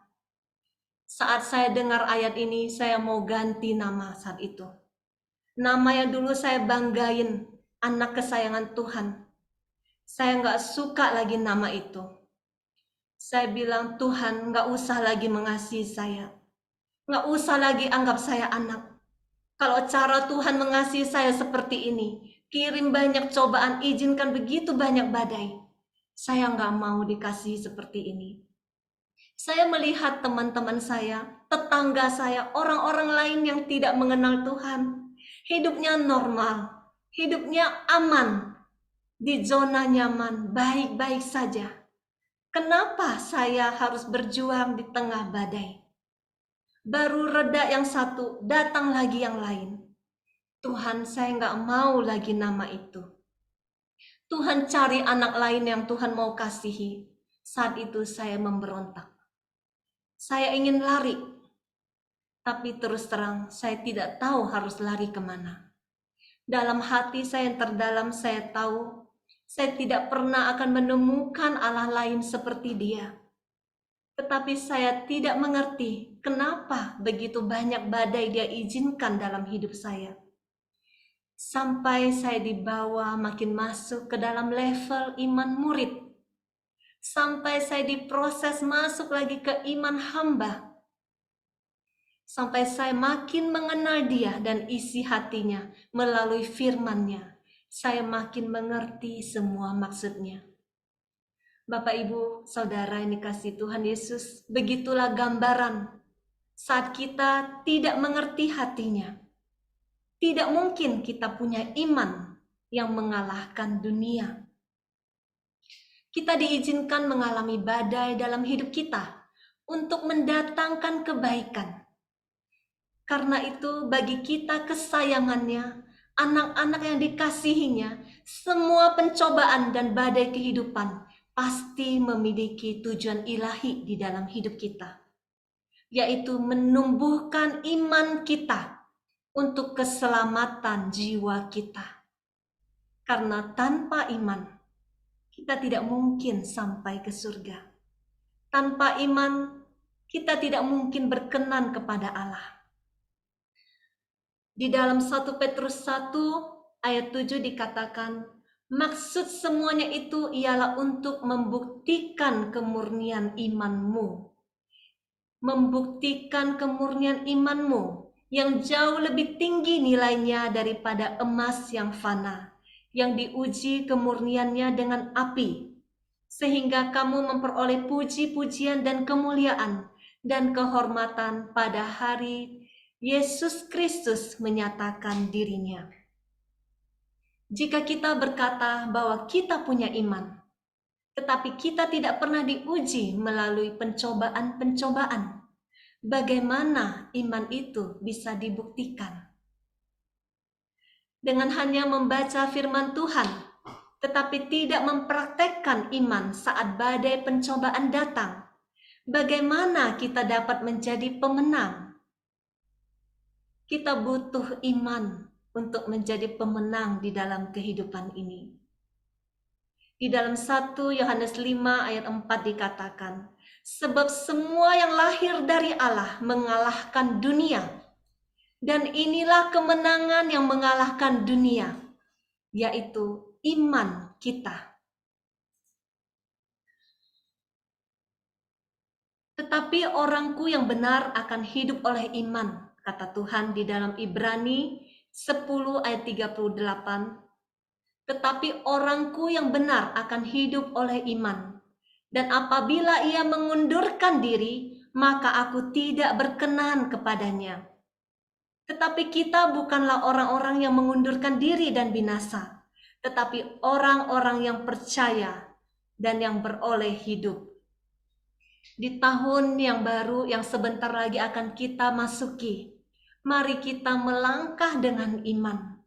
Saat saya dengar ayat ini, saya mau ganti nama saat itu. Nama yang dulu saya banggain, anak kesayangan Tuhan. Saya nggak suka lagi nama itu. Saya bilang, Tuhan nggak usah lagi mengasihi saya. Nggak usah lagi anggap saya anak. Kalau cara Tuhan mengasihi saya seperti ini, kirim banyak cobaan, izinkan begitu banyak badai. Saya nggak mau dikasihi seperti ini. Saya melihat teman-teman saya, tetangga saya, orang-orang lain yang tidak mengenal Tuhan. Hidupnya normal, hidupnya aman, di zona nyaman, baik-baik saja. Kenapa saya harus berjuang di tengah badai? Baru reda yang satu, datang lagi yang lain. Tuhan, saya nggak mau lagi nama itu. Tuhan, cari anak lain yang Tuhan mau kasihi. Saat itu saya memberontak. Saya ingin lari, tapi terus terang saya tidak tahu harus lari kemana. Dalam hati saya yang terdalam saya tahu, saya tidak pernah akan menemukan Allah lain seperti Dia. Tetapi saya tidak mengerti kenapa begitu banyak badai Dia izinkan dalam hidup saya. Sampai saya dibawa makin masuk ke dalam level iman murid. Sampai saya diproses masuk lagi ke iman hamba. Sampai saya makin mengenal Dia dan isi hatinya melalui firman-Nya. Saya makin mengerti semua maksudnya. Bapak, Ibu, Saudara yang dikasihi Tuhan Yesus, begitulah gambaran saat kita tidak mengerti hatinya. Tidak mungkin kita punya iman yang mengalahkan dunia. Kita diizinkan mengalami badai dalam hidup kita untuk mendatangkan kebaikan. Karena itu bagi kita kesayangannya, anak-anak yang dikasihinya, semua pencobaan dan badai kehidupan pasti memiliki tujuan ilahi di dalam hidup kita, yaitu menumbuhkan iman kita untuk keselamatan jiwa kita. Karena tanpa iman, kita tidak mungkin sampai ke surga. Tanpa iman, kita tidak mungkin berkenan kepada Allah. Di dalam 1 Petrus 1 ayat 7 dikatakan, maksud semuanya itu ialah untuk membuktikan kemurnian imanmu. Membuktikan kemurnian imanmu yang jauh lebih tinggi nilainya daripada emas yang fana, yang diuji kemurniannya dengan api, sehingga kamu memperoleh puji-pujian dan kemuliaan dan kehormatan pada hari Yesus Kristus menyatakan dirinya. Jika kita berkata bahwa kita punya iman, tetapi kita tidak pernah diuji melalui pencobaan-pencobaan, bagaimana iman itu bisa dibuktikan? Dengan hanya membaca firman Tuhan, tetapi tidak mempraktekkan iman saat badai pencobaan datang, bagaimana kita dapat menjadi pemenang? Kita butuh iman untuk menjadi pemenang di dalam kehidupan ini. Di dalam 1 Yohanes 5 ayat 4 dikatakan, sebab semua yang lahir dari Allah mengalahkan dunia, dan inilah kemenangan yang mengalahkan dunia, yaitu iman kita. Tetapi orangku yang benar akan hidup oleh iman, kata Tuhan di dalam Ibrani 10 ayat 38. Tetapi orangku yang benar akan hidup oleh iman. Dan apabila ia mengundurkan diri, maka aku tidak berkenan kepadanya. Tetapi kita bukanlah orang-orang yang mengundurkan diri dan binasa, tetapi orang-orang yang percaya dan yang beroleh hidup. Di tahun yang baru yang sebentar lagi akan kita masuki, mari kita melangkah dengan iman.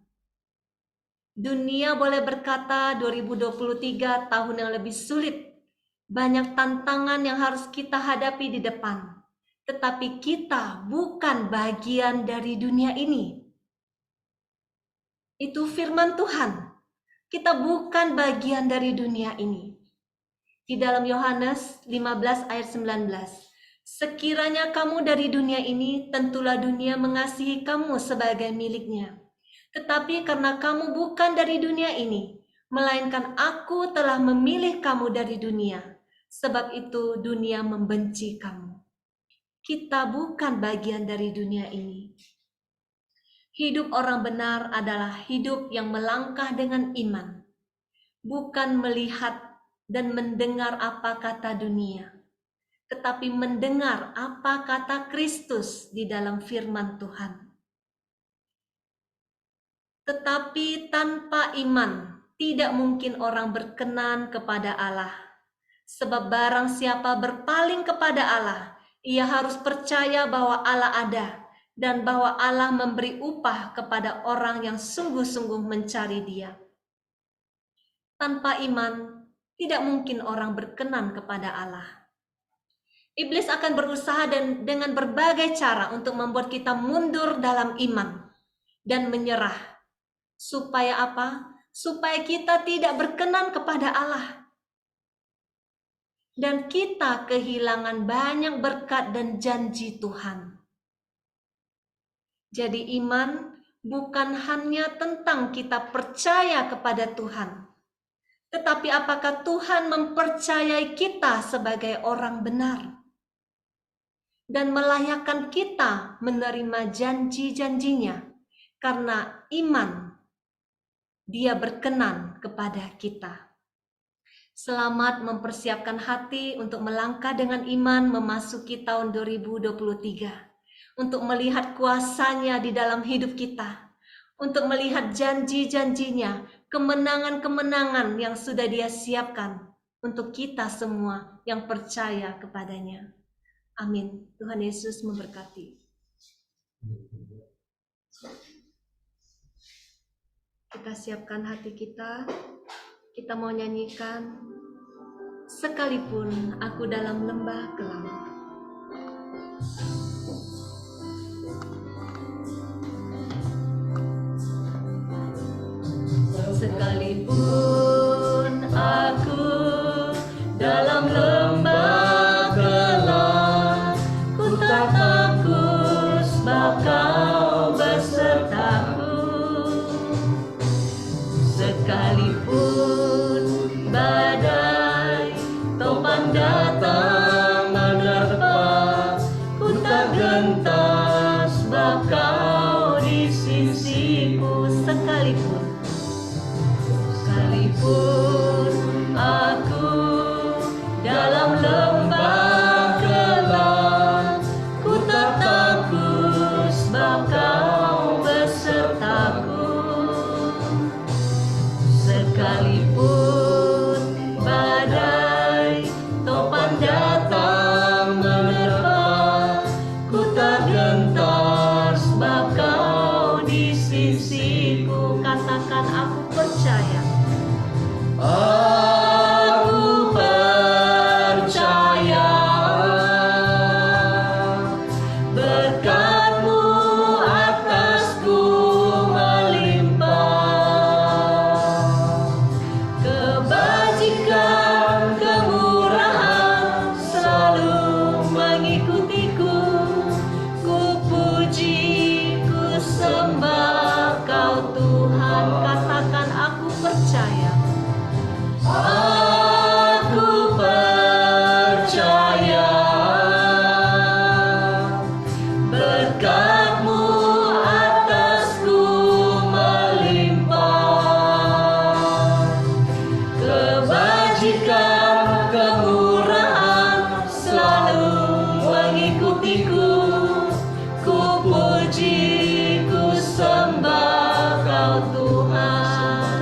Dunia boleh berkata 2023 tahun yang lebih sulit. Banyak tantangan yang harus kita hadapi di depan. Tetapi kita bukan bagian dari dunia ini. Itu firman Tuhan. Kita bukan bagian dari dunia ini. Di dalam Yohanes 15 ayat 19. Sekiranya kamu dari dunia ini, tentulah dunia mengasihi kamu sebagai miliknya. Tetapi karena kamu bukan dari dunia ini, melainkan aku telah memilih kamu dari dunia. Sebab itu dunia membenci kamu. Kita bukan bagian dari dunia ini. Hidup orang benar adalah hidup yang melangkah dengan iman. Bukan melihat dan mendengar apa kata dunia, tetapi mendengar apa kata Kristus di dalam firman Tuhan. Tetapi tanpa iman, tidak mungkin orang berkenan kepada Allah. Sebab barang siapa berpaling kepada Allah, ia harus percaya bahwa Allah ada dan bahwa Allah memberi upah kepada orang yang sungguh-sungguh mencari Dia. Tanpa iman, tidak mungkin orang berkenan kepada Allah. Iblis akan berusaha dengan berbagai cara untuk membuat kita mundur dalam iman dan menyerah. Supaya apa? Supaya kita tidak berkenan kepada Allah. Dan kita kehilangan banyak berkat dan janji Tuhan. Jadi iman bukan hanya tentang kita percaya kepada Tuhan, tetapi apakah Tuhan mempercayai kita sebagai orang benar dan melayakkan kita menerima janji-janjinya karena iman Dia berkenan kepada kita. Selamat mempersiapkan hati untuk melangkah dengan iman memasuki tahun 2023. Untuk melihat kuasa-Nya di dalam hidup kita. Untuk melihat janji-janjinya, kemenangan-kemenangan yang sudah Dia siapkan untuk kita semua yang percaya kepadanya. Amin. Tuhan Yesus memberkati. Kita siapkan hati kita. Kita mau nyanyikan sekalipun aku dalam lembah kelam. Sekalipun aku dalam lembah kelam, ku tak takut sebab Kau besertaku. Sekalipun badai topan datang menerpa, ku tak gentar sebab Kau di sisiku. Sekalipun aku dalam lembah kelam, ku tak takut sebab Kau besertaku. Sekalipun badai topan datang menerpa, ku tak gentar sebab Kau di sisiku. Katakan aku percaya. Aku percaya berkat-Mu atasku melimpah. Kebajikan, kemurahan selalu mengikutiku. Ku puji, ku sembah Kau Tuhan. Katakan aku percaya. Aku percaya berkat-Mu atasku melimpah. Kebajikan, kemurahan selalu mengikutiku. Ku puji, ku sembah Kau Tuhan.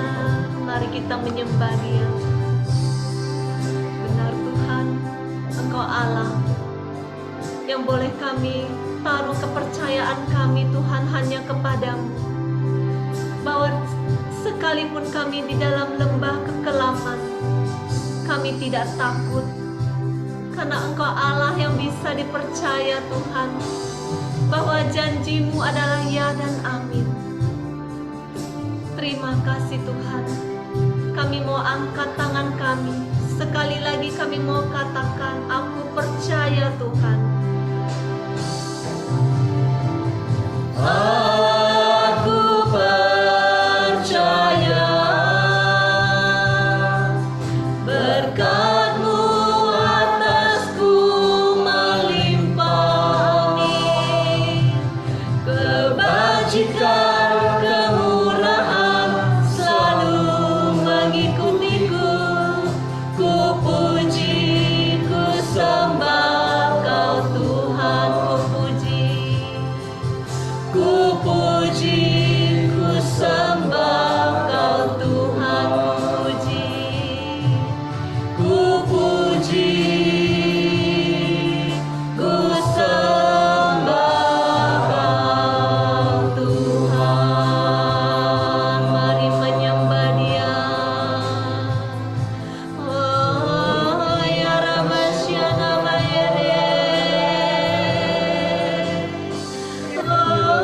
Mari kita menyembah Dia. Benar Tuhan, Engkau Allah yang boleh kami taruh kepercayaan kami Tuhan hanya kepadamu. Bahwa sekalipun kami di dalam lembah kekelaman, kami tidak takut, karena Engkau Allah yang bisa dipercaya Tuhan, bahwa janji-Mu adalah ya dan amin. Terima kasih Tuhan. Kami mau angkat tangan kami, sekali lagi kami mau katakan, aku percaya Tuhan. Aku percaya berkat-Mu atasku melimpah, kebajikan, kemurahan selalu mengikutiku. Ku puji, ku sembah Kau Tuhan, ku puji. Ku puji, ku sembah Kau Tuhan, ku puji. Ku puji, ku sembah Kau Tuhan. Mari menyembah Dia. Oh, ya Rabbasya Namayere. Oh,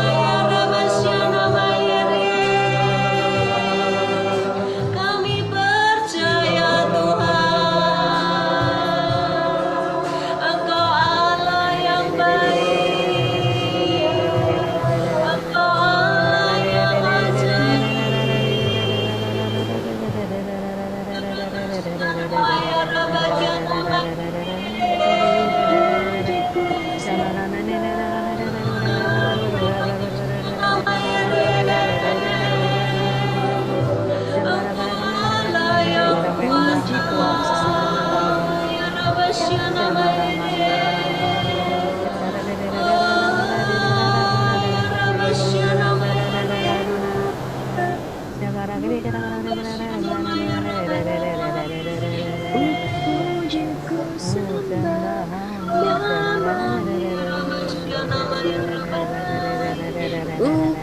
ya Rabbasya Namayere. Kami percaya Tuhan, Engkau Allah yang baik, Engkau Allah yang ajaib. Ya Rabbasya Allah yang kuasa, ya Rabbasya Namayere. Ya Rabbasya Namayere. Puji-ku sembah namanya, Rabbasya Namayere. Puji-ku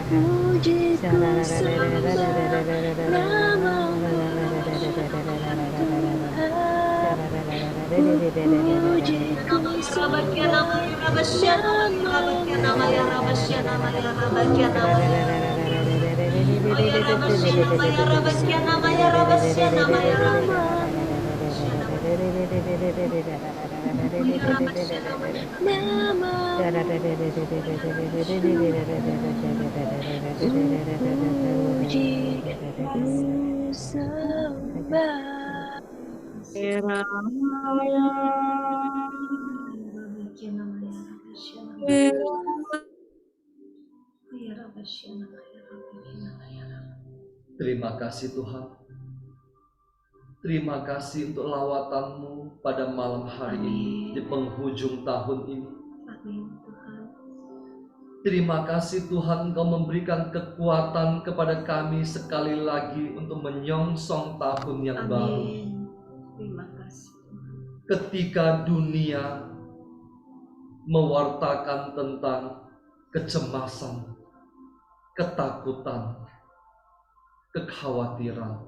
Terima kasih Tuhan. Terima kasih untuk lawatan-Mu pada malam hari ini di penghujung tahun ini. Terima kasih Tuhan, Engkau memberikan kekuatan kepada kami sekali lagi untuk menyongsong tahun yang baru. Terima kasih Tuhan. Ketika dunia mewartakan tentang kecemasan, ketakutan, kekhawatiran.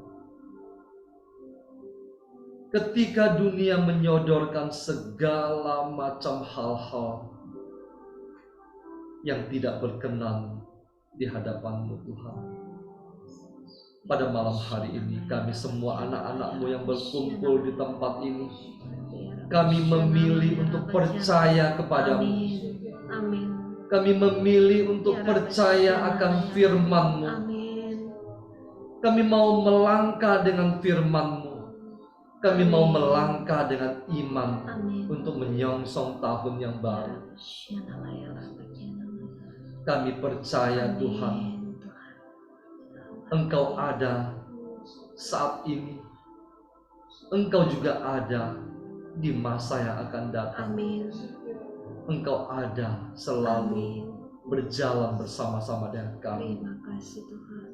Ketika dunia menyodorkan segala macam hal-hal yang tidak berkenan di hadapan-Mu Tuhan. Pada malam hari ini kami semua anak-anak-Mu yang berkumpul di tempat ini, kami memilih untuk percaya kepadamu. Amin. Kami memilih untuk percaya akan firman-Mu. Amin. Kami mau melangkah dengan firman-Mu. Kami mau melangkah dengan iman untuk menyongsong tahun yang baru. Kami percaya Tuhan, Engkau ada saat ini. Engkau juga ada di masa yang akan datang. Amin. Engkau ada selalu Amin. berjalan bersama-sama dengan kami. Terima kasih Tuhan.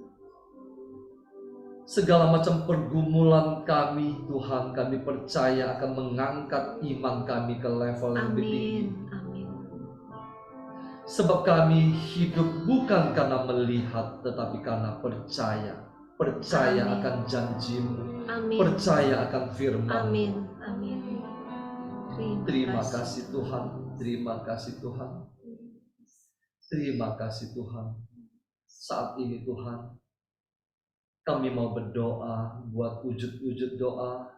Segala macam pergumulan kami, Tuhan, kami percaya akan mengangkat iman kami ke level yang lebih tinggi. Amin. Sebab kami hidup bukan karena melihat, tetapi karena percaya. Percaya Amin. akan janjimu. Amin. Percaya akan firman. Amin. Terima kasih Tuhan. Terima kasih Tuhan. Terima kasih Tuhan. Saat ini Tuhan, kami mau berdoa buat wujud-wujud doa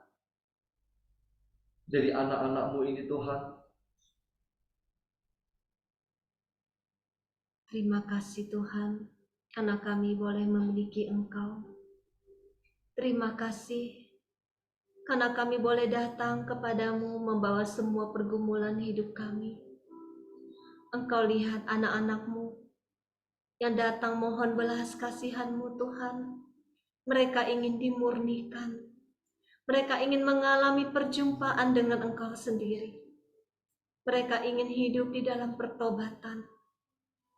dari anak-anak-Mu ini Tuhan. Terima kasih Tuhan, karena kami boleh memiliki Engkau. Terima kasih, karena kami boleh datang kepadamu membawa semua pergumulan hidup kami. Engkau lihat anak-anak-Mu yang datang mohon belas kasihan-Mu Tuhan. Mereka ingin dimurnikan. Mereka ingin mengalami perjumpaan dengan Engkau sendiri. Mereka ingin hidup di dalam pertobatan.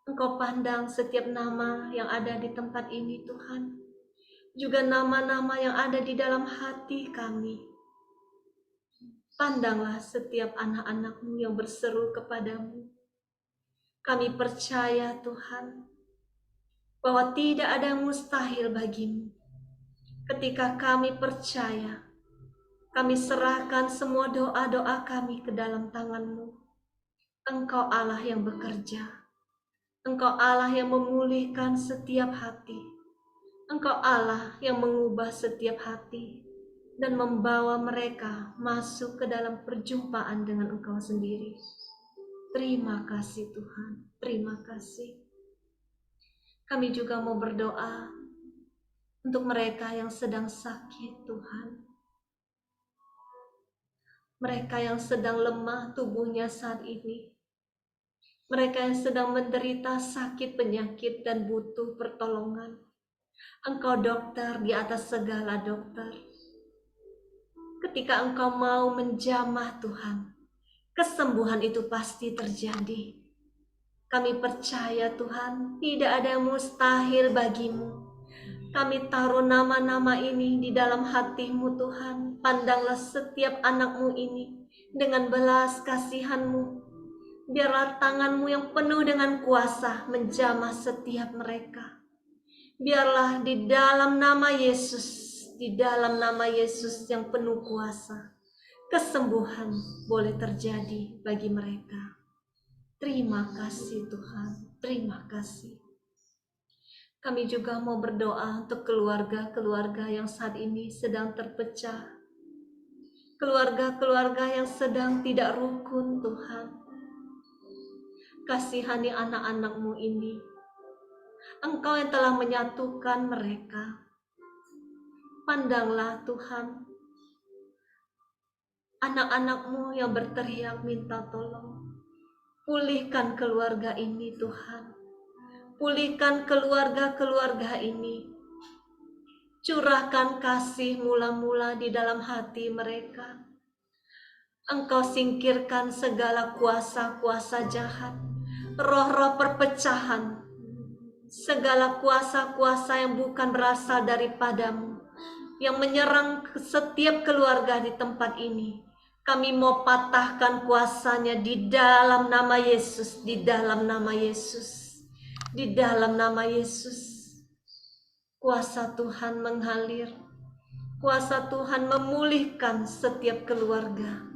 Engkau pandang setiap nama yang ada di tempat ini Tuhan. Juga nama-nama yang ada di dalam hati kami. Pandanglah setiap anak-anak-Mu yang berseru kepadamu. Kami percaya Tuhan, bahwa tidak ada yang mustahil bagimu. Ketika kami percaya, kami serahkan semua doa-doa kami ke dalam tangan-Mu. Engkau Allah yang bekerja. Engkau Allah yang memulihkan setiap hati. Engkau Allah yang mengubah setiap hati dan membawa mereka masuk ke dalam perjumpaan dengan Engkau sendiri. Terima kasih Tuhan, terima kasih. Kami juga mau berdoa untuk mereka yang sedang sakit Tuhan. Mereka yang sedang lemah tubuhnya saat ini. Mereka yang sedang menderita sakit penyakit dan butuh pertolongan. Engkau dokter di atas segala dokter. Ketika Engkau mau menjamah Tuhan, kesembuhan itu pasti terjadi. Kami percaya Tuhan, tidak ada yang mustahil bagimu. Kami taruh nama-nama ini di dalam hati-Mu Tuhan. Pandanglah setiap anak-Mu ini dengan belas kasihan-Mu. Biarlah tangan-Mu yang penuh dengan kuasa menjamah setiap mereka. Biarlah di dalam nama Yesus yang penuh kuasa, kesembuhan boleh terjadi bagi mereka. Terima kasih Tuhan, terima kasih. Kami juga mau berdoa untuk keluarga-keluarga yang saat ini sedang terpecah. Keluarga-keluarga yang sedang tidak rukun Tuhan. Kasihani anak-anak-Mu ini. Engkau yang telah menyatukan mereka. Pandanglah Tuhan. Anak-anak-Mu yang berteriak minta tolong. Pulihkan keluarga ini Tuhan. Pulihkan keluarga-keluarga ini. Curahkan kasih mula-mula di dalam hati mereka. Engkau singkirkan segala kuasa-kuasa jahat, roh-roh perpecahan, segala kuasa-kuasa yang bukan berasal daripadamu, yang menyerang setiap keluarga di tempat ini. Kami mau patahkan kuasanya di dalam nama Yesus, di dalam nama Yesus. Di dalam nama Yesus, kuasa Tuhan mengalir, kuasa Tuhan memulihkan setiap keluarga.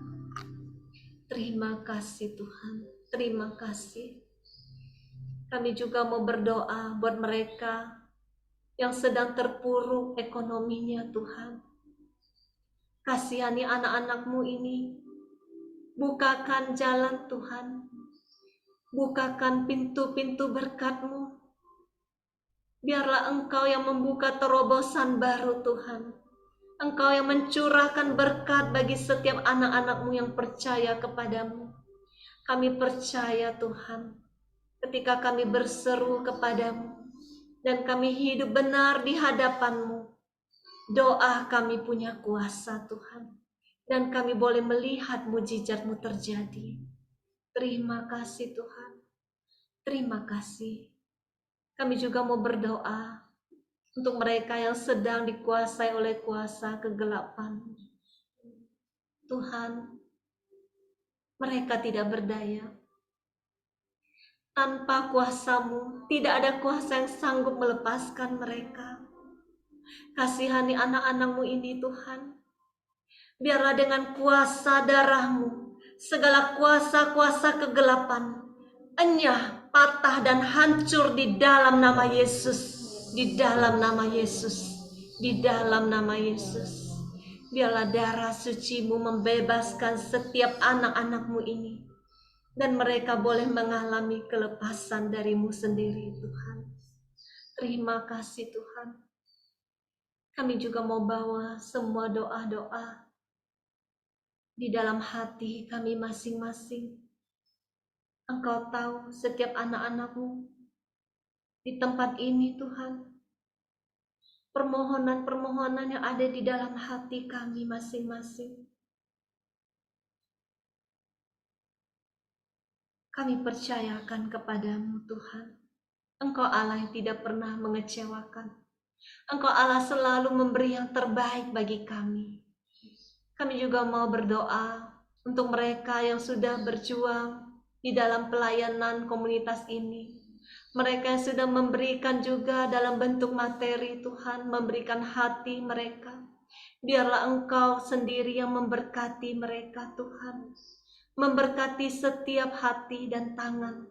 Terima kasih Tuhan, terima kasih. Kami juga mau berdoa buat mereka yang sedang terpuruk ekonominya Tuhan. Kasihani anak-anak-Mu ini, bukakan jalan Tuhan, bukakan pintu-pintu berkat-Mu. Biarlah Engkau yang membuka terobosan baru Tuhan. Engkau yang mencurahkan berkat bagi setiap anak-anak-Mu yang percaya kepadamu. Kami percaya Tuhan, ketika kami berseru kepadamu, dan kami hidup benar di hadapan-Mu, doa kami punya kuasa Tuhan. Dan kami boleh melihat mujizat-Mu terjadi. Terima kasih Tuhan. Terima kasih. Kami juga mau berdoa untuk mereka yang sedang dikuasai oleh kuasa kegelapan. Tuhan, mereka tidak berdaya. Tanpa kuasa-Mu, tidak ada kuasa yang sanggup melepaskan mereka. Kasihani anak-anak-Mu ini, Tuhan. Biarlah dengan kuasa darah-Mu, segala kuasa-kuasa kegelapan enyah, patah, dan hancur di dalam nama Yesus. Di dalam nama Yesus. Di dalam nama Yesus. Biarlah darah suci-Mu membebaskan setiap anak-anak-Mu ini. Dan mereka boleh mengalami kelepasan dari-Mu sendiri, Tuhan. Terima kasih, Tuhan. Kami juga mau bawa semua doa-doa di dalam hati kami masing-masing. Engkau tahu setiap anak-anak-Mu di tempat ini, Tuhan. Permohonan-permohonan yang ada di dalam hati kami masing-masing. Kami percayakan kepadamu, Tuhan. Engkau Allah yang tidak pernah mengecewakan. Engkau Allah selalu memberi yang terbaik bagi kami. Kami juga mau berdoa untuk mereka yang sudah berjuang di dalam pelayanan komunitas ini. Mereka yang sudah memberikan juga dalam bentuk materi, Tuhan, memberikan hati mereka. Biarlah Engkau sendiri yang memberkati mereka, Tuhan. Memberkati setiap hati dan tangan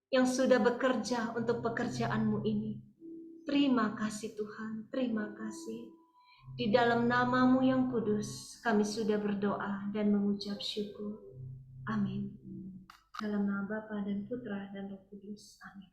yang sudah bekerja untuk pekerjaan-Mu ini. Terima kasih Tuhan, terima kasih. Di dalam nama-Mu yang kudus, kami sudah berdoa dan mengucap syukur. Amin. Dalam nama Bapa dan Putra dan Roh Kudus. Amin.